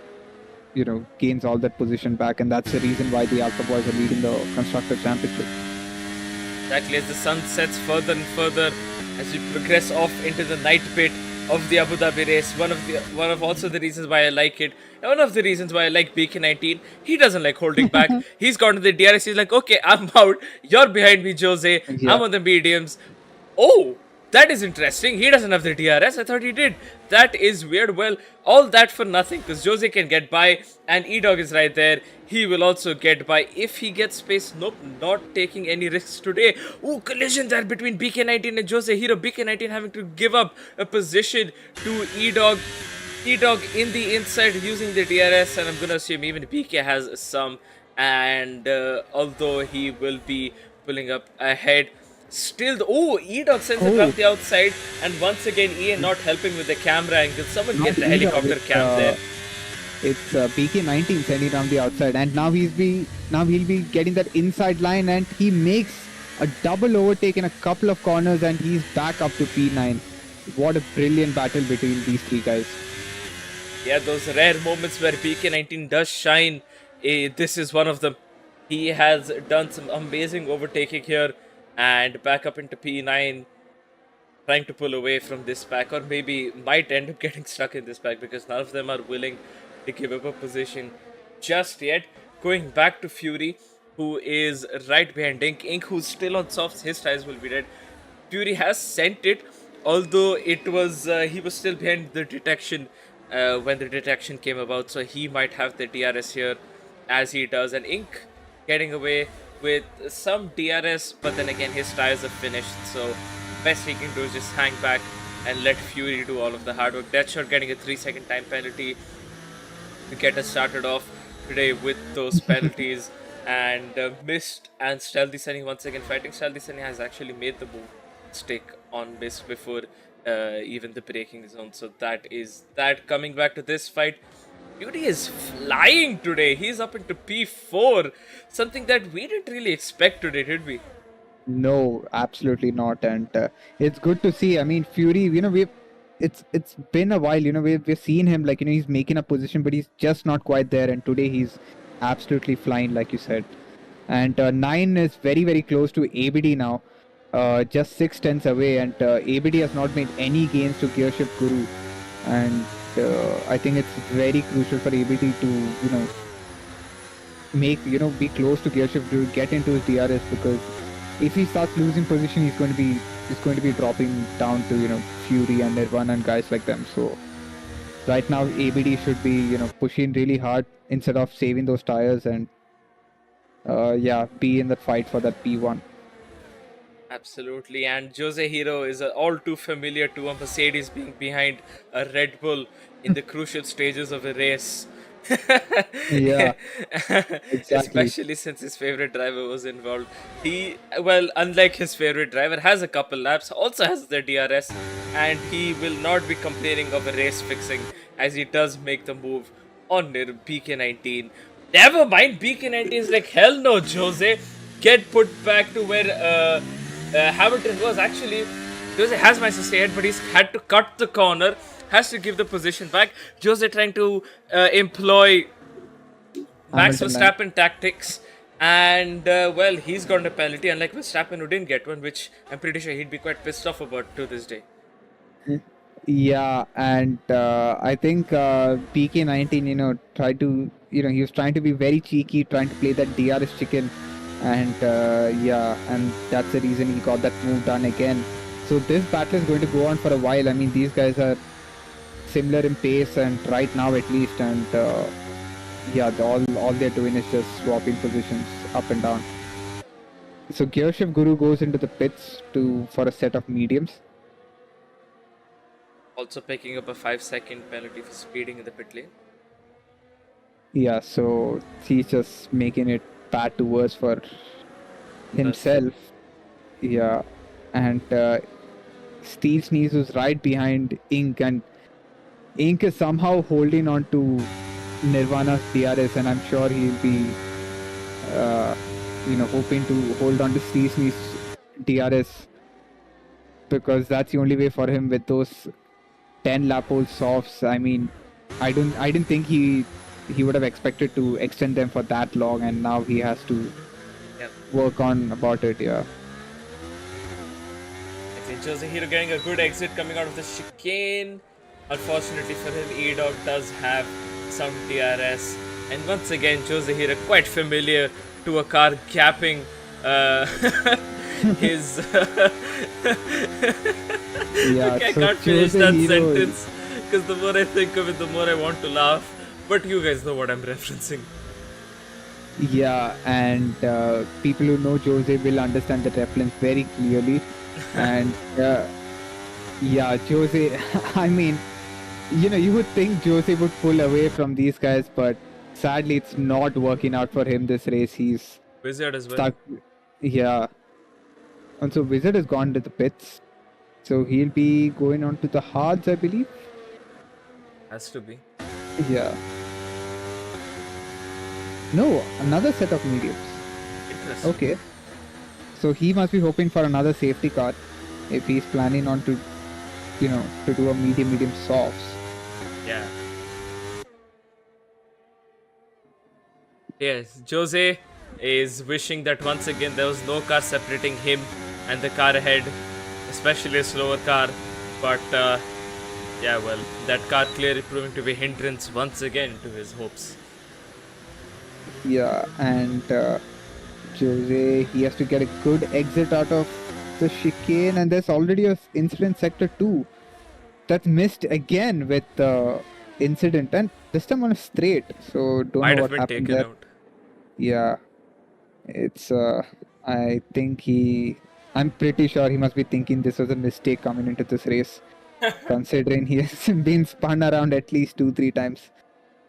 gains all that position back, and that's the reason why the Alpha Boys are leading the Constructors' Championship. Exactly, as the sun sets further and further, as we progress off into the night pit of the Abu Dhabi race. One of also the reasons why I like it, and one of the reasons why I like BK19, he doesn't like holding back. He's gone to the DRS, he's like, okay, I'm out, you're behind me, Jose, yeah. I'm on the mediums. Oh, That is interesting. He doesn't have the DRS. I thought he did. That is weird. Well, all that for nothing because Jose can get by and E-Dog is right there. He will also get by if he gets space. Nope, not taking any risks today. Ooh, collision there between BK19 and Jose Hero. BK19 having to give up a position to E-Dog. E-Dog in the inside using the DRS, and I'm gonna assume even BK has some. And although he will be pulling up ahead, still, E-Dog sends it from the outside, and once again Ian not helping with the camera angle. Someone get the helicopter cam there. It's BK19 sending down the outside, and now he'll be getting that inside line, and he makes a double overtake in a couple of corners, and he's back up to P9. What a brilliant battle between these three guys. Yeah, those rare moments where BK19 does shine. This is one of them. He has done some amazing overtaking here, and back up into P9, trying to pull away from this pack, or maybe might end up getting stuck in this pack because none of them are willing to give up a position just yet. Going back to Fury, who is right behind Ink. Ink, who's still on softs, his tires will be dead. Fury has sent it, although it was he was still behind the detection when the detection came about, so he might have the DRS here as he does. And Ink getting away with some DRS, but then again his tires are finished, so best he can do is just hang back and let Fury do all of the hard work. Deadshot getting a 3-second time penalty to get us started off today with those penalties. And Mist and Stealthy Sunny once again fighting. Stealthy Sunny has actually made the move stick on Mist before even the braking zone, so that is that. Coming back to this fight, Fury is flying today. He's up into P4, something that we didn't really expect today, did we? No, absolutely not. And it's good to see. I mean, Fury, it's been a while. We've seen him, like, he's making a position, but he's just not quite there. And today he's absolutely flying, like you said. And 9 is very, very close to ABD now, just 6 tenths away. And ABD has not made any gains to Gearshift Guru. And I think it's very crucial for ABD to, be close to Gearshift to get into his DRS, because if he starts losing position, he's going to be dropping down to, Fury and Nirvana and guys like them. So right now ABD should be, pushing really hard instead of saving those tires and be in the fight for that P1. Absolutely, and Jose Hero is all too familiar to a Mercedes being behind a Red Bull in the crucial stages of a race. Yeah, exactly. Especially since his favorite driver was involved. He, well, unlike his favorite driver, has a couple laps, also has the DRS, and he will not be complaining of a race fixing as he does make the move on BK19. Never mind, BK19 is like, hell no, Jose. Get put back to where Hamilton was. Actually, Jose has managed to stay ahead, but he's had to cut the corner, has to give the position back. Jose trying to employ Max Verstappen tactics, and he's gotten a penalty, unlike Verstappen who didn't get one, which I'm pretty sure he'd be quite pissed off about to this day. Yeah, and I think PK19, tried to, he was trying to be very cheeky, trying to play that DRS chicken, and and that's the reason he got that move done again. So this battle is going to go on for a while. I mean, these guys are similar in pace, and right now at least, and all they're doing is just swapping positions up and down. So Gearshift Guru goes into the pits for a set of mediums. Also picking up a 5-second penalty for speeding in the pit lane. Yeah, so he's just making it bad to worse for himself. Yeah, and Steve Sneeze was right behind Ink, and Ink is somehow holding on to Nirvana's DRS, and I'm sure he'll be hoping to hold on to Steve Sneeze's DRS, because that's the only way for him with those 10 lap old softs. I mean, I didn't think he would have expected to extend them for that long, and now he has to work on about it. Yeah. Jose Hero getting a good exit coming out of the chicane. Unfortunately for him, E-Dog does have some DRS, and once again Jose Hero quite familiar to a car gapping his Yeah, Okay, I so can't finish Jose that Hero. sentence because the more I think of it, the more I want to laugh. But you guys know what I'm referencing. Yeah, and people who know Jose will understand the reference very clearly. And yeah, Jose, I mean, you would think Jose would pull away from these guys, but sadly, it's not working out for him this race. He's Wizard as well. stuck. Yeah. And so Wizard has gone to the pits. So he'll be going on to the hards, I believe. Has to be. Yeah. No, another set of mediums. Interesting. Okay. So he must be hoping for another safety car if he's planning on to, to do a medium softs. Yeah. Yes, Jose is wishing that once again there was no car separating him and the car ahead, especially a slower car. But yeah, well, that car clearly proving to be a hindrance once again to his hopes. Yeah, and Jose, he has to get a good exit out of the chicane, and there's already a incident sector 2 that's missed again with the incident, and this time on a straight. So don't Might know have what been happened taken there. out. Yeah, it's I think I'm pretty sure he must be thinking this was a mistake coming into this race, considering he has been spun around at least 2-3 times.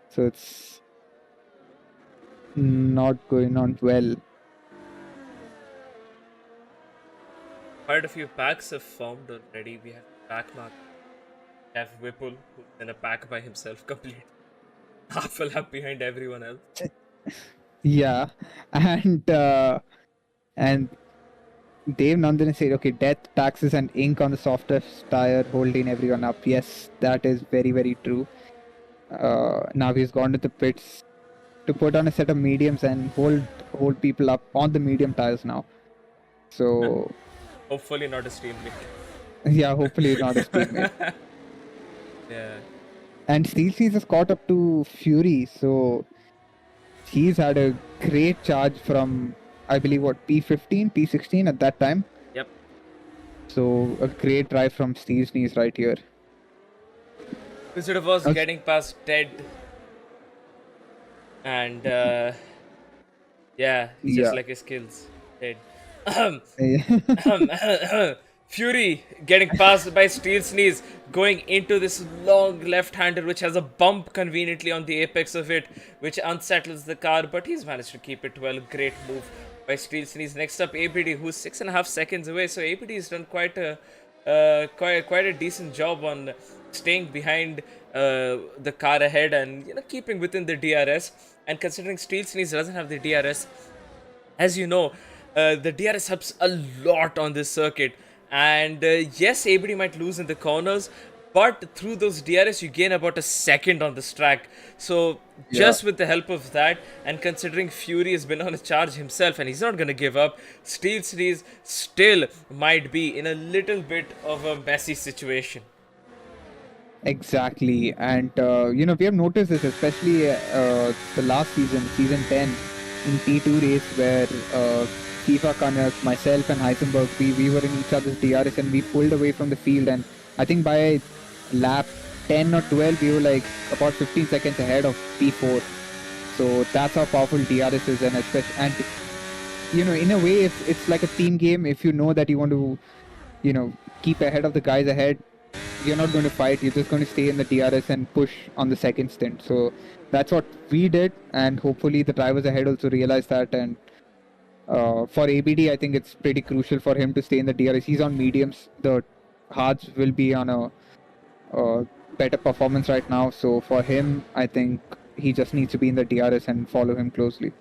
So it's not going on well. Quite a few packs have formed already. We have pack mark. We have Whipple, who's in a pack by himself, complete half a lap behind everyone else. Yeah, and Dave Nandan said, okay, death, taxes, and ink on the softest tire holding everyone up. Yes, that is very, very true. Now he's gone to the pits to put on a set of mediums and hold people up on the medium tires now. So Hopefully not a teammate. yeah, hopefully not his teammate. Yeah. And Steel Seas has caught up to Fury, so he's had a great charge from, I believe, P15, P16 at that time. Yep. So a great drive from Steve's knees right here. Wizard was getting past Ted. And yeah, just like his skills. Ted. Fury getting passed by Steel's knees, going into this long left-hander which has a bump conveniently on the apex of it, which unsettles the car, but he's managed to keep it well. Great move by Steel's knees. Next up, ABD, who's 6.5 seconds away, so ABD has done quite a decent job on staying behind the car ahead and keeping within the DRS. And considering Steel's knees doesn't have the DRS, as you know, the DRS helps a lot on this circuit. And yes, ABD might lose in the corners, but through those DRS you gain about a second on this track. So just with the help of that, and considering Fury has been on a charge himself and he's not going to give up, Steel Series still might be in a little bit of a messy situation. Exactly, and we have noticed this, especially the last season, season 10, in T2 race, where FIFA Kanak, myself and Heisenberg, we were in each other's DRS and we pulled away from the field, and I think by lap 10 or 12 we were like about 15 seconds ahead of P4. So that's how powerful DRS is, and especially, and in a way, if it's like a team game, if you know that you want to keep ahead of the guys ahead, you're not going to fight, you're just going to stay in the DRS and push on the second stint. So that's what we did, and hopefully the drivers ahead also realized that. And for ABD, I think it's pretty crucial for him to stay in the DRS. He's on mediums. The hards will be on a better performance right now. So for him, I think he just needs to be in the DRS and follow him closely.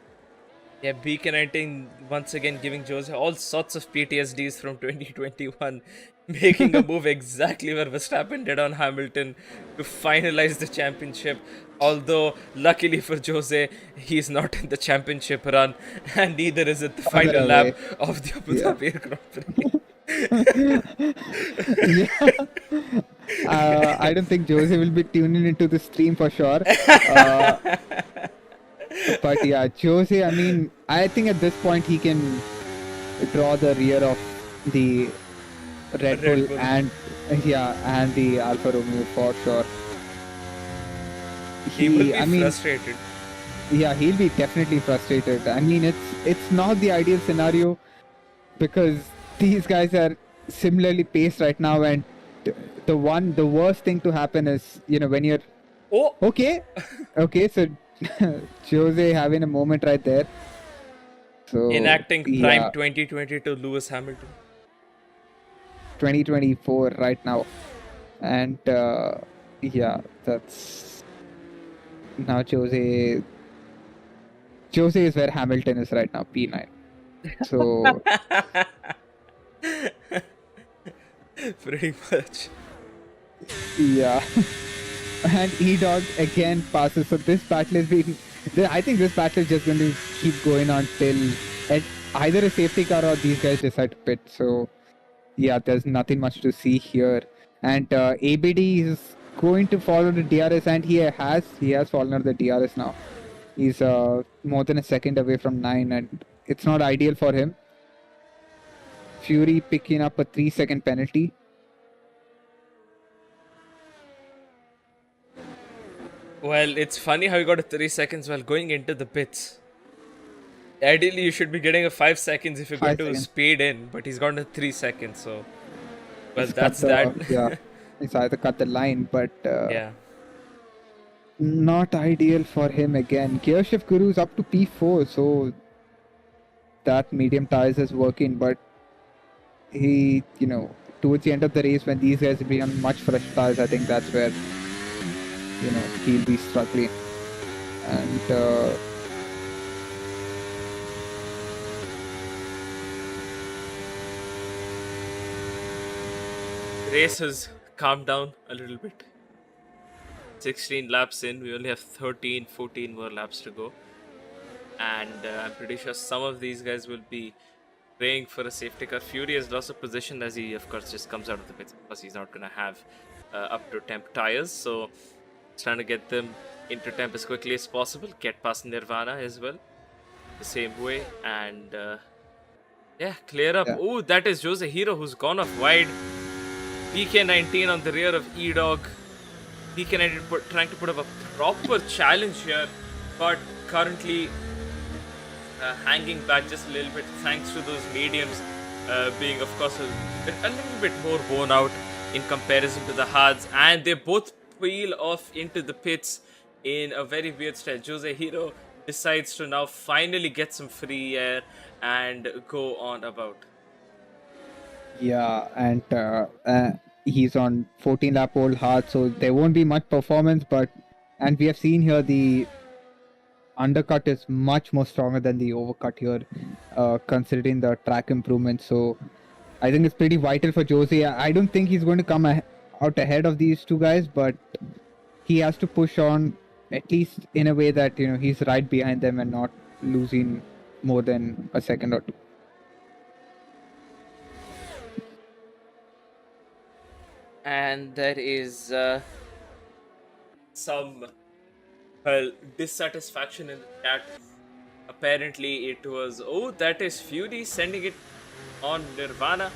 Yeah, Beacon once again giving Jose all sorts of PTSDs from 2021, making a move exactly where Verstappen did on Hamilton to finalize the championship. Although, luckily for Jose, he's not in the championship run, and neither is it the final lap of the Abu Dhabi Grand Prix. I don't think Jose will be tuning into the stream for sure. But yeah, Jose, I mean, I think at this point he can draw the rear of the Red Bull and Yeah, and the Alfa Romeo for sure. He will be I mean, frustrated. yeah, he'll be definitely frustrated. I mean, it's not the ideal scenario because these guys are similarly paced right now, and the worst thing to happen is when you're Oh, okay, so Jose having a moment right there. So enacting prime yeah, 2022 Lewis Hamilton. 2024 right now, and yeah, that's now Jose. Jose is where Hamilton is right now, P9. So Pretty much. yeah, and E-Dog again passes. So this battle has been. I think this battle is just going to keep going on till either a safety car or these guys decide to pit. So yeah, there's nothing much to see here. And ABD is going to follow the DRS, and he has fallen out of the DRS now. He's more than a second away from 9, and it's not ideal for him. Fury picking up a 3-second penalty. Well, it's funny how you got a 3 seconds while going into the pits. Ideally, you should be getting a 5 seconds if you're going 5 to seconds. speed in, but he's gone to 3 seconds, so. Well, It's that's cut that. the, yeah, it's either cut the line, but Yeah. not ideal for him again. Gear shift Guru's up to P4, so that medium tires is working, but he, towards the end of the race when these guys will be on much fresh tires, I think that's where, he'll be struggling. And Race has calmed down a little bit. 16 laps in, we only have 13, 14 more laps to go. And I'm pretty sure some of these guys will be praying for a safety car. Fury has lost a position as he, of course, just comes out of the pits because he's not going to have up to temp tires. So he's trying to get them into temp as quickly as possible, get past Nirvana as well, the same way. And yeah, clear up. yeah. Oh, that is Jose Hero who's gone off wide. PK19 on the rear of E-Dog. PK19 trying to put up a proper challenge here, but currently hanging back just a little bit thanks to those mediums being, of course, a little bit more worn out in comparison to the hards, and they both peel off into the pits in a very weird style. Jose Hero decides to now finally get some free air and go on about. Yeah, and he's on 14 lap old hard, so there won't be much performance. And we have seen here the undercut is much more stronger than the overcut here, considering the track improvement. So I think it's pretty vital for Jose. I don't think he's going to come out ahead of these two guys, but he has to push on at least in a way that he's right behind them and not losing more than a second or two. And there is some dissatisfaction in the chat. Apparently it was, oh, that is Fury sending it on Nirvana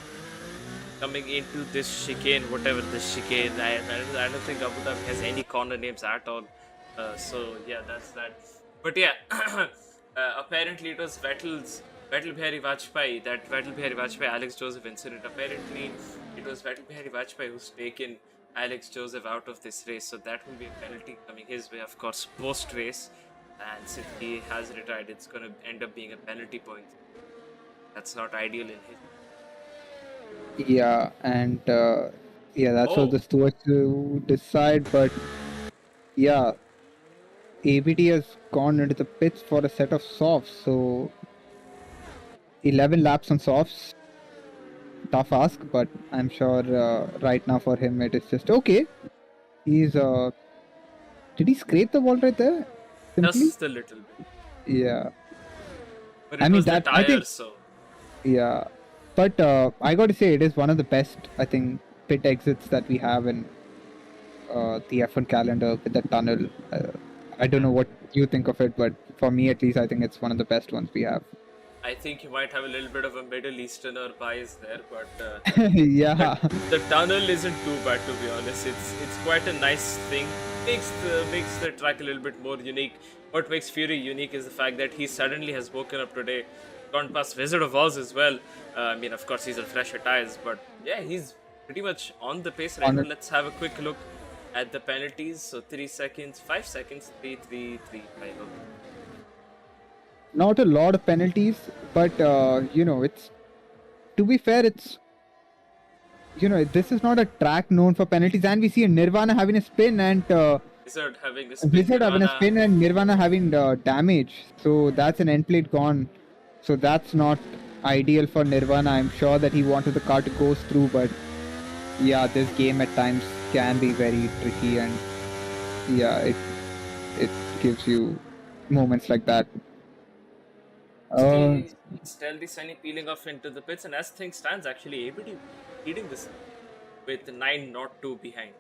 coming into this chicane, whatever this chicane. I don't think Abu Dhabi has any corner names at all. So yeah, that's that. But yeah, apparently it was Vettel Bihari Vajpayee, that Vettel Bihari Vajpayee Alex Joseph incident. Apparently it was Vettel Bihari Vajpayee who's taken Alex Joseph out of this race, so that will be a penalty coming his way, of course, post race. And since he has retired, it's going to end up being a penalty point. That's not ideal in his. Yeah, and that's what the stewards to decide. But yeah, ABD has gone into the pits for a set of softs, so 11 laps on softs. Tough ask, but I'm sure right now for him it is just okay. He's did he scrape the ball right there? Simply? Just a little bit. Yeah. But it was the tire, I think, so. Yeah, but I got to say it is one of the best, I think, pit exits that we have in the F1 calendar with the tunnel. I don't know what you think of it, but for me at least, I think it's one of the best ones we have. I think you might have a little bit of a Middle Easterner bias there, but Yeah. the tunnel isn't too bad, to be honest. It's quite a nice thing. Makes the track a little bit more unique. What makes Fury unique is the fact that he suddenly has woken up today, gone past Wizard of Oz as well. I mean, of course, he's on fresher tires, but yeah, he's pretty much on the pace right On now. it. Let's have a quick look at the penalties. So 3 seconds, 5 seconds, 3, 3, 3, 5. Okay. Not a lot of penalties, but it's, to be fair, it's, this is not a track known for penalties, and we see Nirvana having a spin and Wizard having a spin, Blizzard having a Nirvana. spin and Nirvana having damage. So that's an end plate gone. So that's not ideal for Nirvana. I'm sure that he wanted the car to go through, but yeah, this game at times can be very tricky, and yeah, it gives you moments like that. Stealthy Sunny peeling off into the pits, and as things stands, actually ABD leading this with 9 not 2 behind.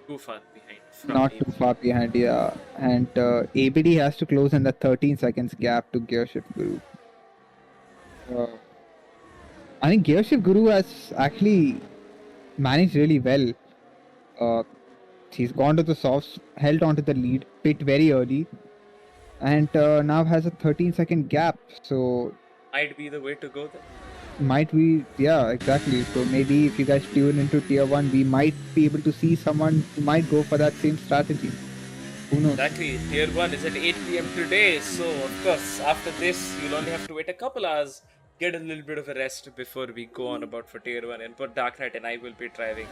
Too far behind. From Not ABD. too far behind, yeah. And ABD has to close in the 13 seconds gap to Gearshift Guru. I think Gearshift Guru has actually managed really well. He's gone to the softs, held onto the lead, pit very early, and now has a 13-second gap. So Might be the way to go there. might we, yeah, exactly. So maybe if you guys tune into Tier 1, we might be able to see someone who might go for that same strategy. Who knows? Exactly. Tier 1 is at 8 p.m. today, so of course, after this, you'll only have to wait a couple hours, get a little bit of a rest before we go on about for Tier 1. And for Darknight and I will be driving.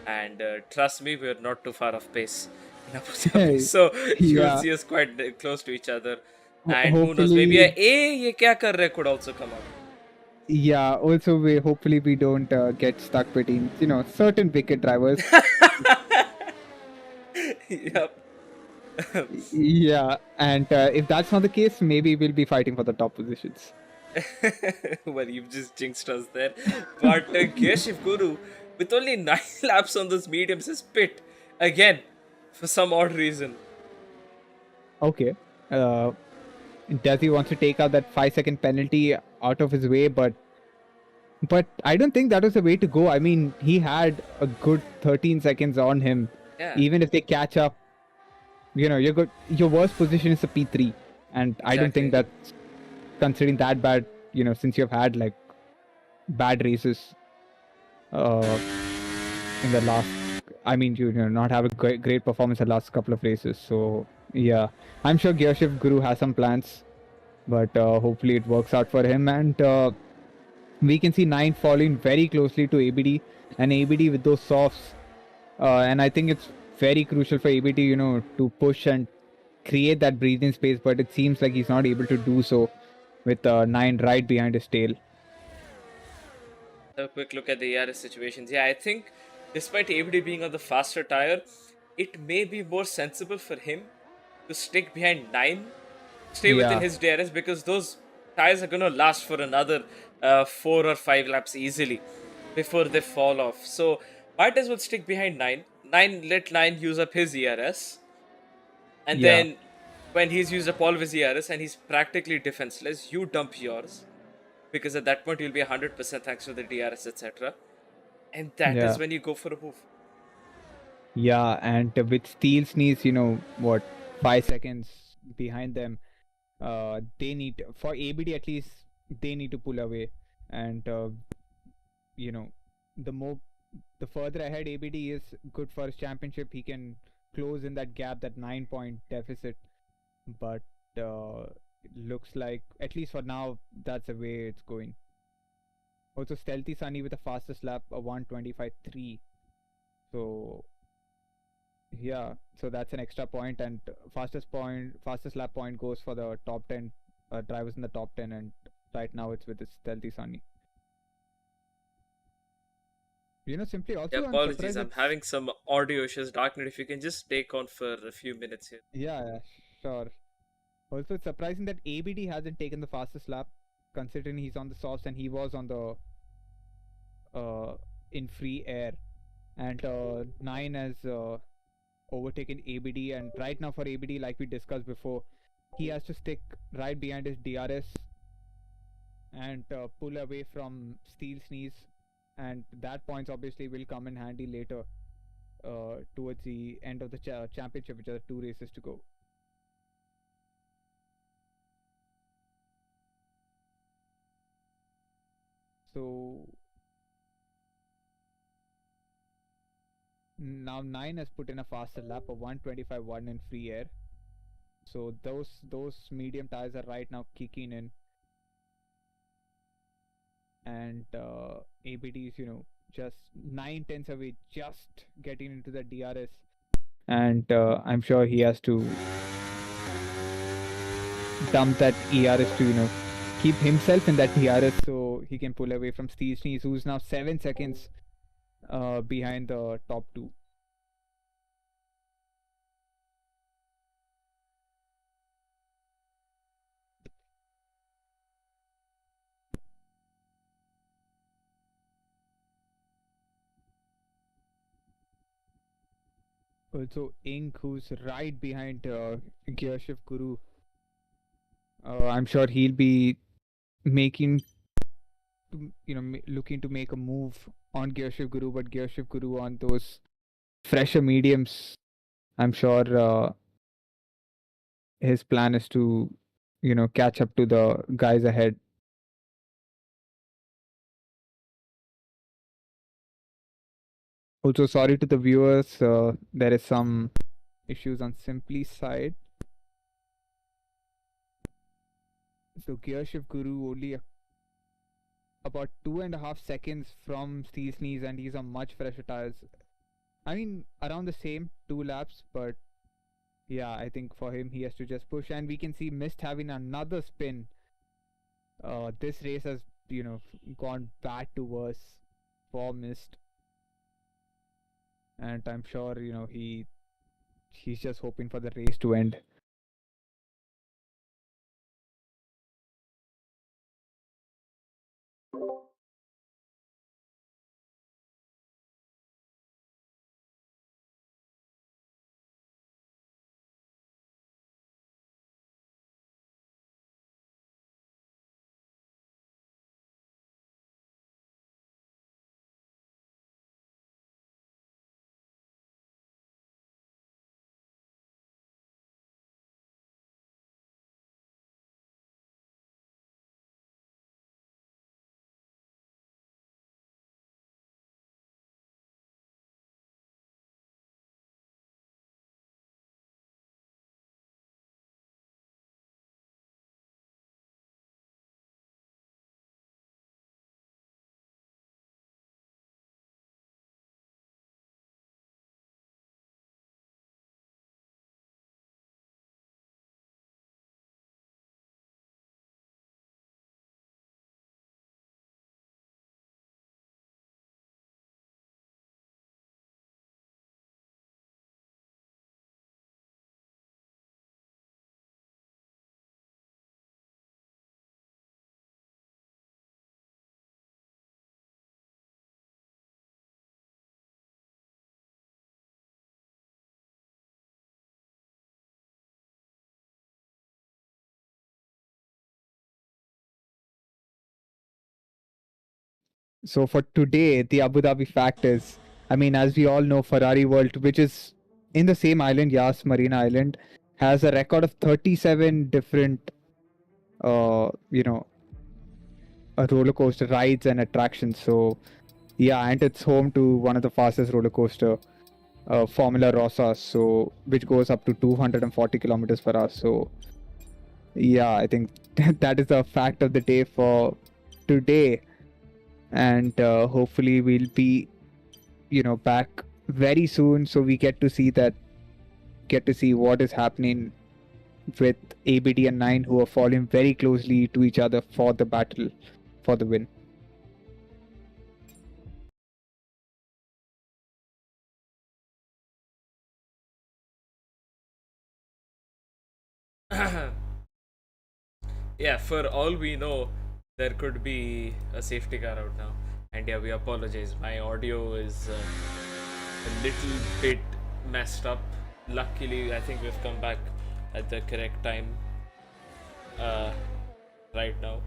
And trust me, we're not too far off pace in Abu Dhabi. So you'll Yeah. see us quite close to each other. And who knows, Hopefully, maybe ye kya kar rahe could also come out. yeah. Also, hopefully we don't get stuck between certain wicked drivers. Yep. Yeah, and if that's not the case, maybe we'll be fighting for the top positions. Well, you've just jinxed us there. But Gearshift Guru, with only 9 laps on those mediums, is pit again for some odd reason. Okay. Does he want to take out that 5-second penalty out of his way? But I don't think that was the way to go. I mean, he had a good 13 seconds on him. Yeah. Even if they catch up, you're good. Your worst position is a P3, and I don't think Exactly. that's considering that bad. Since you've had like bad races in the last. I mean, not have a great performance in the last couple of races. So yeah, I'm sure Gearshift Guru has some plans, but hopefully it works out for him. And we can see 9 following very closely to ABD, and ABD with those softs. And I think it's very crucial for ABD, to push and create that breathing space. But it seems like he's not able to do so with 9 right behind his tail. A quick look at the ERS situations. Yeah, I think despite ABD being on the faster tire, it may be more sensible for him to stick behind 9, stay within Yeah. his DRS, because those tires are going to last for another 4 or 5 laps easily before they fall off. So might as well stick behind 9. Let 9 use up his ERS. And Yeah. then when he's used up all of his ERS and he's practically defenseless, you dump yours. Because at that point you'll be 100% thanks to the DRS, etc. And that is Yeah. when you go for a move. Yeah, and with Steel's knees, 5 seconds behind them, they need, for ABD at least, they need to pull away. And, the further ahead ABD is, good for his championship. He can close in that gap, that 9-point deficit. But looks like, at least for now, that's the way it's going. Also, Stealthy Sunny with the fastest lap, a 1:25.3. So yeah, so that's an extra point, and fastest lap point goes for the top 10 drivers in the top 10, and right now it's with the Stealthy Sunny. Simply also, Yeah, I'm apologies, surprised I'm having some audio issues. Darknet, if you can just take on for a few minutes here. yeah, sure. Also, it's surprising that ABD hasn't taken the fastest lap, considering he's on the softs and he was on the in free air, and 9 has overtaken ABD, and right now for ABD, like we discussed before, he has to stick right behind his DRS and pull away from Steel Sneeze, and that points obviously will come in handy later towards the end of the championship, which are 2 races to go. So now 9 has put in a faster lap of 125.1 in free air. So those medium tires are right now kicking in, and ABD is just 9 tenths away, just getting into the DRS, and I'm sure he has to dump that ERS to keep himself in that DRS so he can pull away from Steve Sneeze, who's now 7 seconds behind the top two. Also, Ink, who's right behind Gearshift Guru. I'm sure he'll be making, looking to make a move on Gearshift Guru, but Gearshift Guru on those fresher mediums, I'm sure his plan is to, catch up to the guys ahead. Also, sorry to the viewers, there is some issues on Simply's side. So Gearshift Guru only about 2.5 seconds from Steel Sneeze, and he's on much fresher tires. I mean, around the same 2 laps, but yeah, I think for him, he has to just push. And we can see Mist having another spin. This race has, gone bad to worse for Mist. And I'm sure, he's just hoping for the race to end. So for today, the Abu Dhabi fact is, I mean, as we all know, Ferrari World, which is in the same island, Yas Marina Island, has a record of 37 different, roller coaster rides and attractions. So yeah, and it's home to one of the fastest roller coaster, Formula Rossa, so which goes up to 240 kilometers per hour. So yeah, I think that is the fact of the day for today, and hopefully we'll be back very soon, so we get to see what is happening with ABD and 9, who are following very closely to each other for the battle for the win. Yeah, for all we know, there could be a safety car out now. And yeah, we apologize. My audio is a little bit messed up. Luckily, I think we've come back at the correct time right now.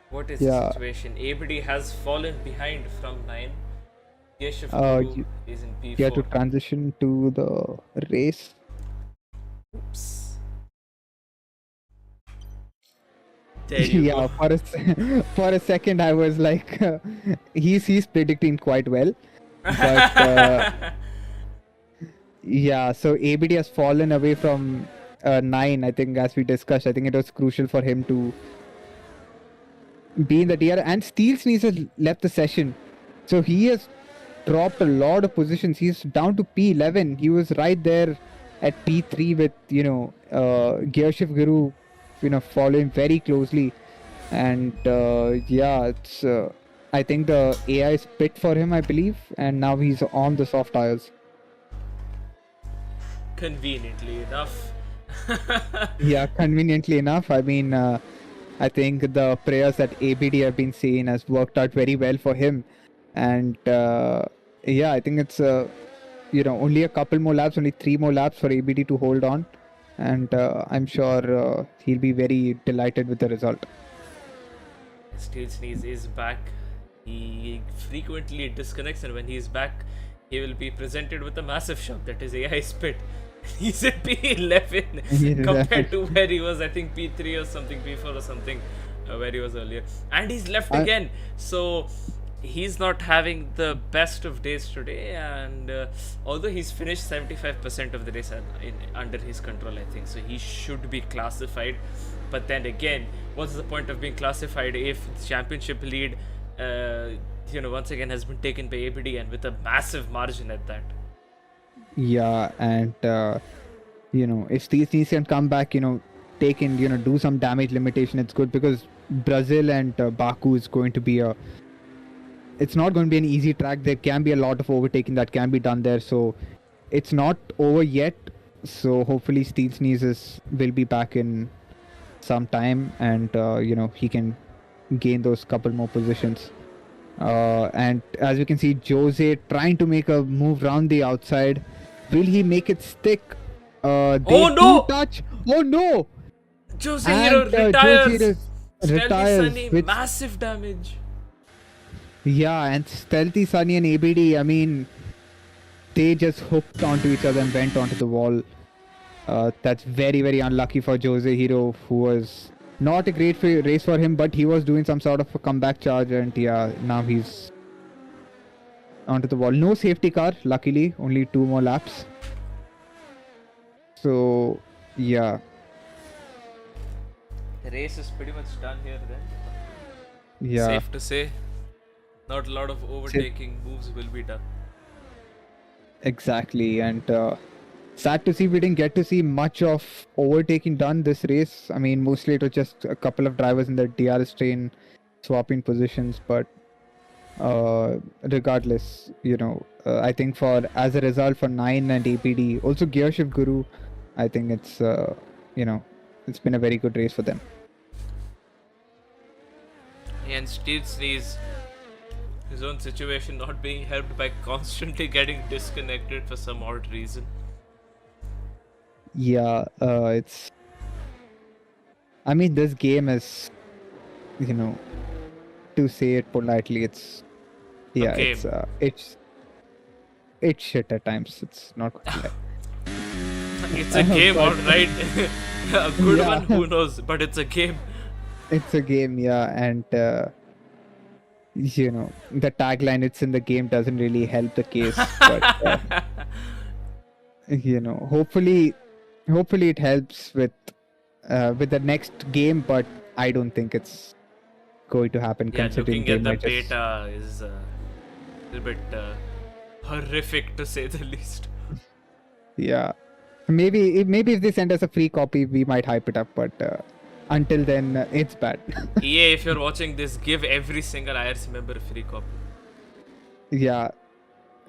What is the Yeah. situation? ABD has fallen behind from 9. Yeshiv Uh, Guru you, is in you have to P4. transition to the race. Oops. There you Yeah, go. for a second I was like, he's predicting quite well, but yeah. So ABD has fallen away from 9. I think, as we discussed, I think it was crucial for him to be in the DR. And Steel Sneeze has left the session, so he has dropped a lot of positions. He's down to P11. He was right there at P3 with Gearshift Guru, following very closely. And yeah, it's I think the AI is pit for him, I believe, and now he's on the soft tires. Conveniently enough. Yeah, conveniently enough. I mean, I think the prayers that ABD have been seeing has worked out very well for him, and yeah, I think it's only a couple more laps, only 3 more laps for ABD to hold on, and I'm sure he'll be very delighted with the result. Steel Sneeze is back. He frequently disconnects, and when he's back, he will be presented with a massive shock that his AI spit. He's at P11 compared to where he was, I think P3 or something, P4 or something, where he was earlier. And he's left again. So he's not having the best of days today. And although he's finished 75% of the race under his control, I think, so he should be classified. But then again, what's the point of being classified if the championship lead, once again has been taken by ABD, and with a massive margin at that? Yeah, and if these things can come back, take in, do some damage limitation, it's good, because Brazil and Baku is going to be it's not going to be an easy track. There can be a lot of overtaking that can be done there, so it's not over yet. So hopefully Steel Sneezes will be back in some time, and he can gain those couple more positions. And as you can see, Jose trying to make a move around the outside. Will he make it stick? They Oh no! touch. Oh no! Jose Hero retires. Stealthy retires Sunny, with, massive damage. yeah, and Stealthy Sunny and ABD, I mean, they just hooked onto each other and went onto the wall. That's very, very unlucky for Jose Hero, who was not a great race for him, but he was doing some sort of a comeback charge, and yeah, now he's onto the wall. No safety car, luckily, only 2 more laps. So, yeah. The race is pretty much done here then. Yeah. Safe to say, not a lot of overtaking moves will be done. Exactly, and sad to see we didn't get to see much of overtaking done this race. I mean, mostly it was just a couple of drivers in the DRS train swapping positions, but regardless, I think as a result for 9 and APD, also Gearshift Guru, I think it's it's been a very good race for them. And Steel Sneeze, his own situation not being helped by constantly getting disconnected for some odd reason. Yeah, I mean, this game is, to say it politely, it's shit at times. It's not good to lie. It's a game, alright. A good one, who knows? But it's a game. It's a game, yeah, and the tagline "It's in the game" doesn't really help the case. But hopefully it helps with the next game. But I don't think it's going to happen. Yeah, considering looking at the they beta is a little bit horrific, to say the least. Yeah, maybe if they send us a free copy, we might hype it up. But until then, it's bad. EA, if you're watching this, give every single IRC member a free copy. Yeah,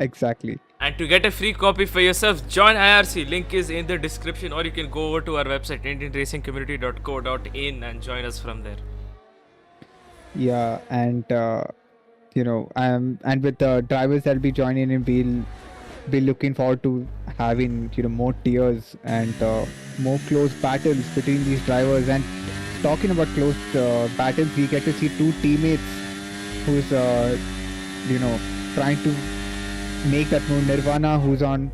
exactly. And to get a free copy for yourself, join IRC. Link is in the description, or you can go over to our website, indianracingcommunity.co.in, and join us from there. Yeah, and and with the drivers that'll be joining in, we'll be looking forward to having more tiers and more close battles between these drivers. And talking about close battles, we get to see two teammates who's trying to make that move. Nirvana, who's on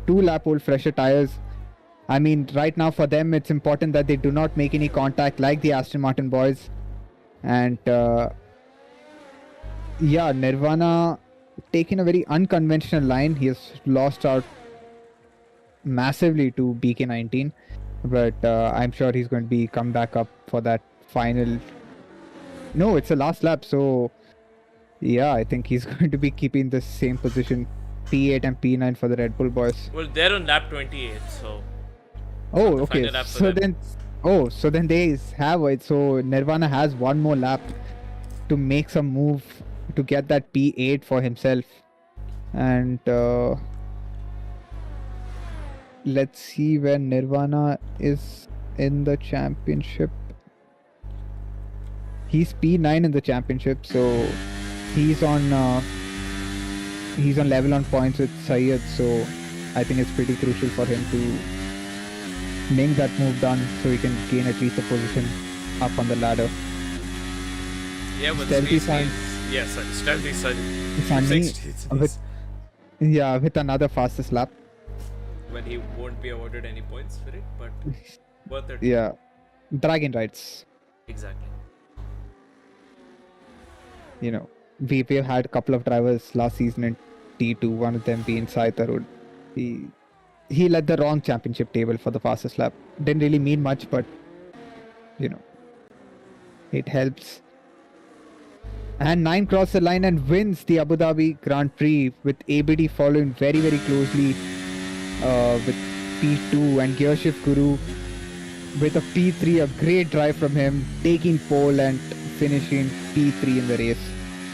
2-lap old fresher tires. I mean, right now for them, it's important that they do not make any contact like the Aston Martin boys. And Nirvana taking a very unconventional line. He has lost out massively to BK19, but I'm sure he's going to be come back up for that final. No, it's the last lap, so yeah, I think he's going to be keeping the same position, P8 and P9 for the Red Bull boys. Well, they're on lap 28, so. Oh, okay. So then they have it. So Nirvana has one more lap to make some move to get that P8 for himself, and let's see where Nirvana is in the championship. He's P9 in the championship, so he's on level on points with Syed. So I think it's pretty crucial for him to make that move done so he can gain at least a position up on the ladder. Yeah, but Stealthy Sun. Yes, Stealthy Sun. With another fastest lap. When he won't be awarded any points for it, but worth it. Yeah, Dragon rights. Exactly. We've had a couple of drivers last season in T2, one of them being Sai Tarun. He led the wrong championship table for the fastest lap. Didn't really mean much, but it helps. And 9 crosses the line and wins the Abu Dhabi Grand Prix, with ABD following very, very closely with P2, and Gearshift Guru with a P3, a great drive from him, taking pole and finishing P3 in the race.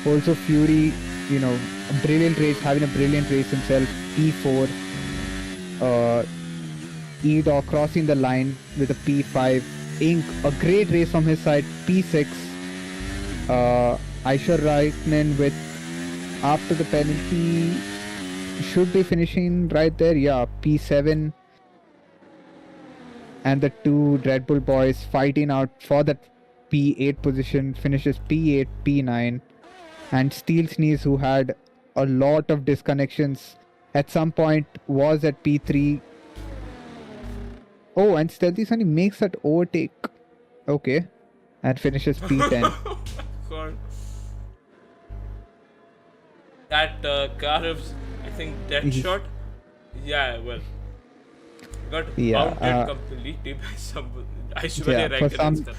Also Fury, a brilliant race, having a brilliant race himself, P4. Edo crossing the line with a P5. Ink, a great race from his side, P6. Aisha Raikkonen with, after the penalty, should be finishing right there. Yeah, P7. And the two Red Bull boys fighting out for that P8 position, finishes P8, P9. And Steel Sneeze, who had a lot of disconnections, at some point was at P3. Oh, and Stealthy Sunny makes that overtake. Okay. And finishes P10. Oh my god. That car is, I think, dead shot. Yeah, well, got mounted completely by some. I should recognize that.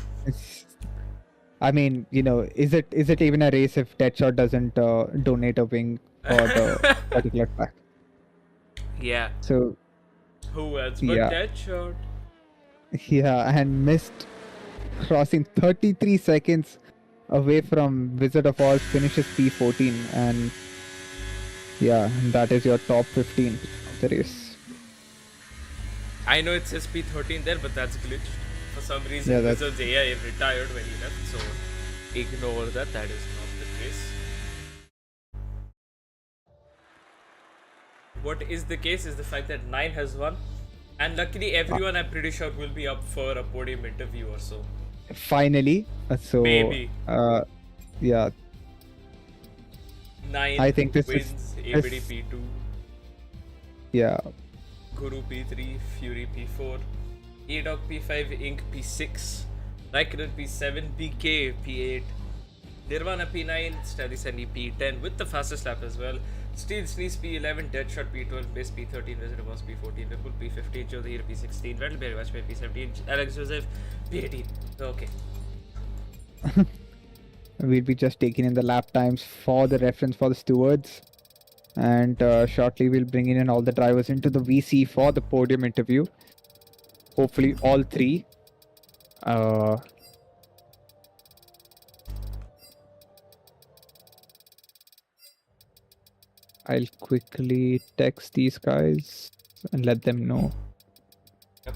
I mean, is it even a race if Deadshot doesn't donate a wing for the particular track? Yeah. So. Who else but Deadshot? Yeah, and missed crossing 33 seconds away from Wizard of Oz, finishes P14, and that is your top 15 of the race. I know it says P13 there, but that's glitched. For some reason, Wizard's AI retired when he left, so ignore that. That is not the case. What is the case is the fact that 9 has won, and luckily everyone, I'm pretty sure, will be up for a podium interview or so. Finally. So maybe. 9 I think this wins, ABD P2. Yeah. Guru P3, Fury P4, A-Dog P5, Ink P6, Raikkonen P7, BK P8, Nirvana P9, Stealthy Sunny P10 with the fastest lap as well. Steel Sneeze P11, Deadshot P12, Bliss P13, Wizard of Oz P14, Ripple P15, Joe the Hero P16, Rattle Berry Watchman P17, Alex Joseph P18. Okay. We'll be just taking in the lap times for the reference for the stewards. And shortly we'll bring in all the drivers into the VC for the podium interview. Hopefully all 3. I'll quickly text these guys and let them know. Yep.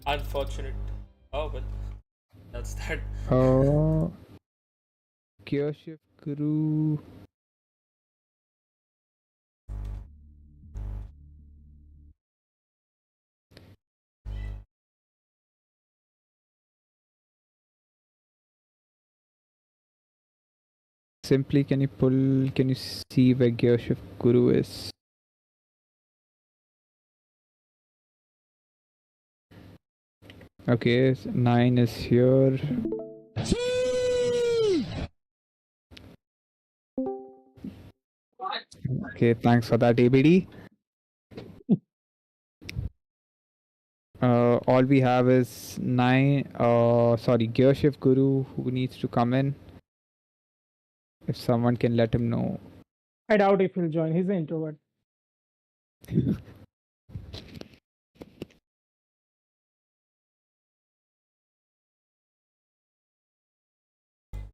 Unfortunate. Oh well, that's that. Gear shift guru. Simply, can you see where gear shift guru is? Okay, 9 is here. Okay, thanks for that, ABD. All we have is 9. Gear shift guru who needs to come in. If someone can let him know. I doubt if he'll join. He's an introvert.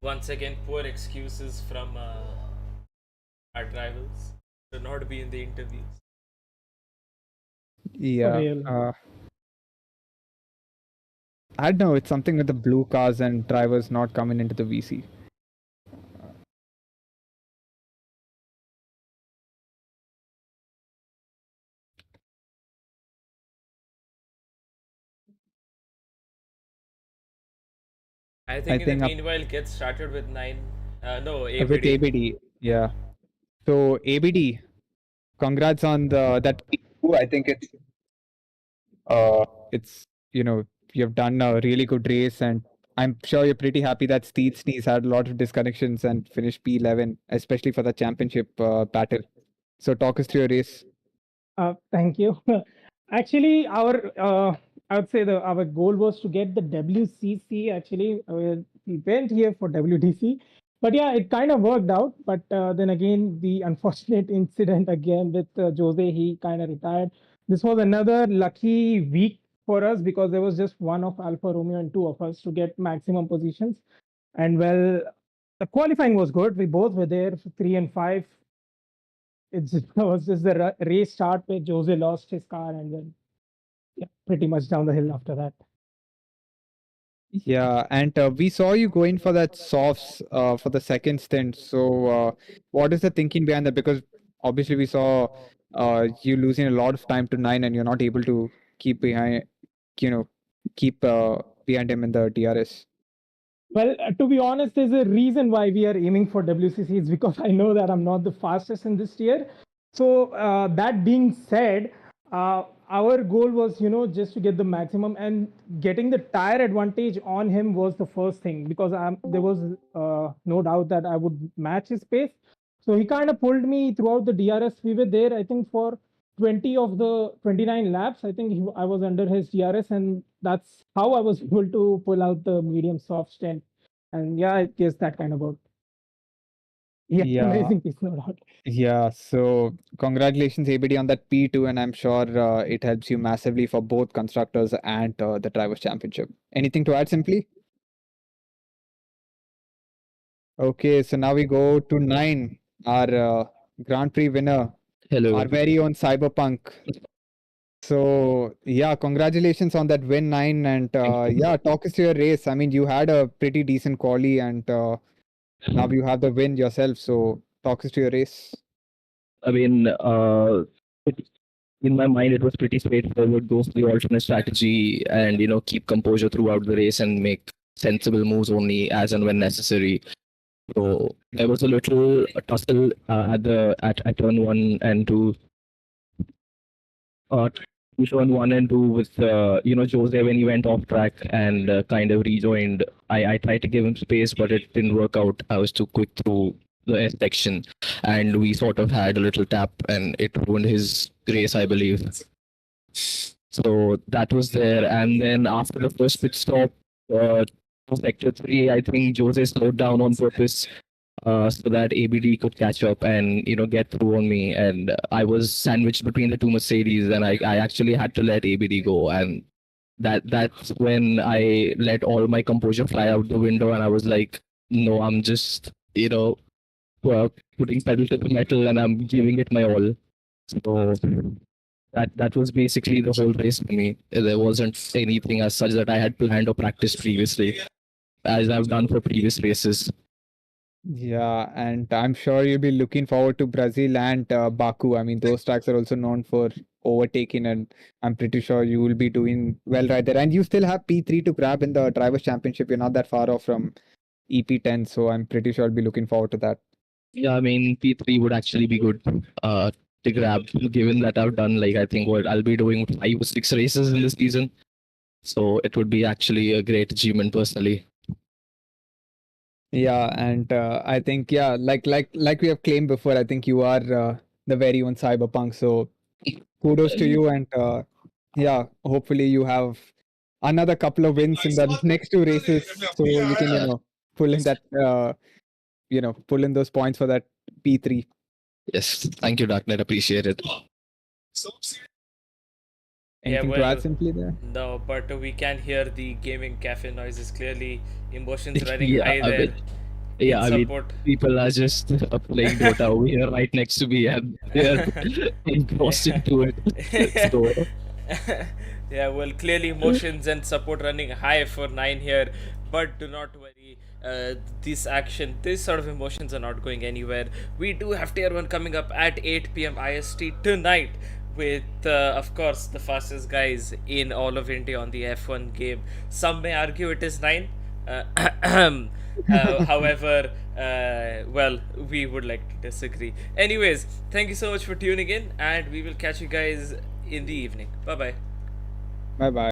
Once again, poor excuses from our rivals to not be in the interviews. Yeah. Real. I don't know. It's something with the blue cars and drivers not coming into the VC. I think think meanwhile, get started with 9. No, with ABD. ABD. Yeah. So ABD, congrats on that. I think it's you've done a really good race, and I'm sure you're pretty happy that Steeds had a lot of disconnections and finished P11, especially for the championship battle. So talk us through your race. Thank you. Actually, I would say our goal was to get the WCC. Actually, we went here for WDC, but yeah, it kind of worked out. But then again, the unfortunate incident again with Jose, he kind of retired. This was another lucky week for us because there was just one of Alfa Romeo and two of us to get maximum positions. And well, the qualifying was good. We both were there for 3 and 5. It was just the race start where Jose lost his car and then pretty much down the hill after that. Yeah, and we saw you going for that softs for the second stint. So, what is the thinking behind that? Because obviously we saw you losing a lot of time to 9, and you're not able to keep behind, keep behind him in the DRS. Well, to be honest, there's a reason why we are aiming for WCC. It's because I know that I'm not the fastest in this tier. So that being said, our goal was, just to get the maximum, and getting the tire advantage on him was the first thing because there was no doubt that I would match his pace. So he kind of pulled me throughout the DRS. We were there, I think, for 20 of the 29 laps. I think I was under his DRS, and that's how I was able to pull out the medium soft stint. And yeah, I guess that kind of worked. Yeah, amazing piece, no doubt. Yeah, so congratulations, ABD, on that P2, and I'm sure it helps you massively for both constructors and the Drivers' Championship. Anything to add, Simply? Okay, so now we go to 9, our Grand Prix winner. Hello. Our very own Cyberpunk. So yeah, congratulations on that win 9, and yeah, talk us through your race. I mean, you had a pretty decent quali, and now you have the win yourself. So talk us through your race. I mean, in my mind, it was pretty straightforward. Go for the alternate strategy, and keep composure throughout the race and make sensible moves only as and when necessary. So there was a little tussle at turn 1 and 2. Turn 1 and 2 with Jose when he went off track and kind of rejoined. I tried to give him space, but it didn't work out. I was too quick through the S section, and we sort of had a little tap, and it ruined his race, I believe. So that was there, and then after the first pit stop, sector 3, I think Jose slowed down on purpose. So that ABD could catch up and get through on me, and I was sandwiched between the two Mercedes, and I actually had to let ABD go, and that's when I let all my composure fly out the window, and I was like, no, I'm just putting pedal to the metal, and I'm giving it my all. So that was basically the whole race for me. There wasn't anything as such that I had planned or practiced previously, as I've done for previous races. Yeah, and I'm sure you'll be looking forward to Brazil and Baku. I mean, those tracks are also known for overtaking, and I'm pretty sure you will be doing well right there. And you still have P3 to grab in the Drivers' Championship. You're not that far off from EP10, so I'm pretty sure I'll be looking forward to that. Yeah, I mean P3 would actually be good to grab, given that I've done like I think what I'll be doing 5 or 6 races in this season. So it would be actually a great achievement personally. Yeah, and I think like we have claimed before, I think you are the very own Cyberpunk. So kudos to you, and yeah, hopefully you have another couple of wins in the next 2 races, so you can pull in that pull in those points for that P3. Yes, thank you, Darknight. Appreciate it. Anything to add simply there? No, but we can hear the gaming cafe noises clearly. Emotions running Yeah, high I there. mean, yeah, I mean, Support. people are just playing Dota over here right next to me, and they're engrossed into it. So, Yeah, well, clearly emotions and support running high for 9 here, but do not worry. This sort of emotions are not going anywhere. We do have Tier 1 coming up at 8 p.m. IST tonight with, of course, the fastest guys in all of India on the F1 game. Some may argue it is 9. However, well, we would like to disagree. Anyways, thank you so much for tuning in, and we will catch you guys in the evening. Bye bye. Bye bye.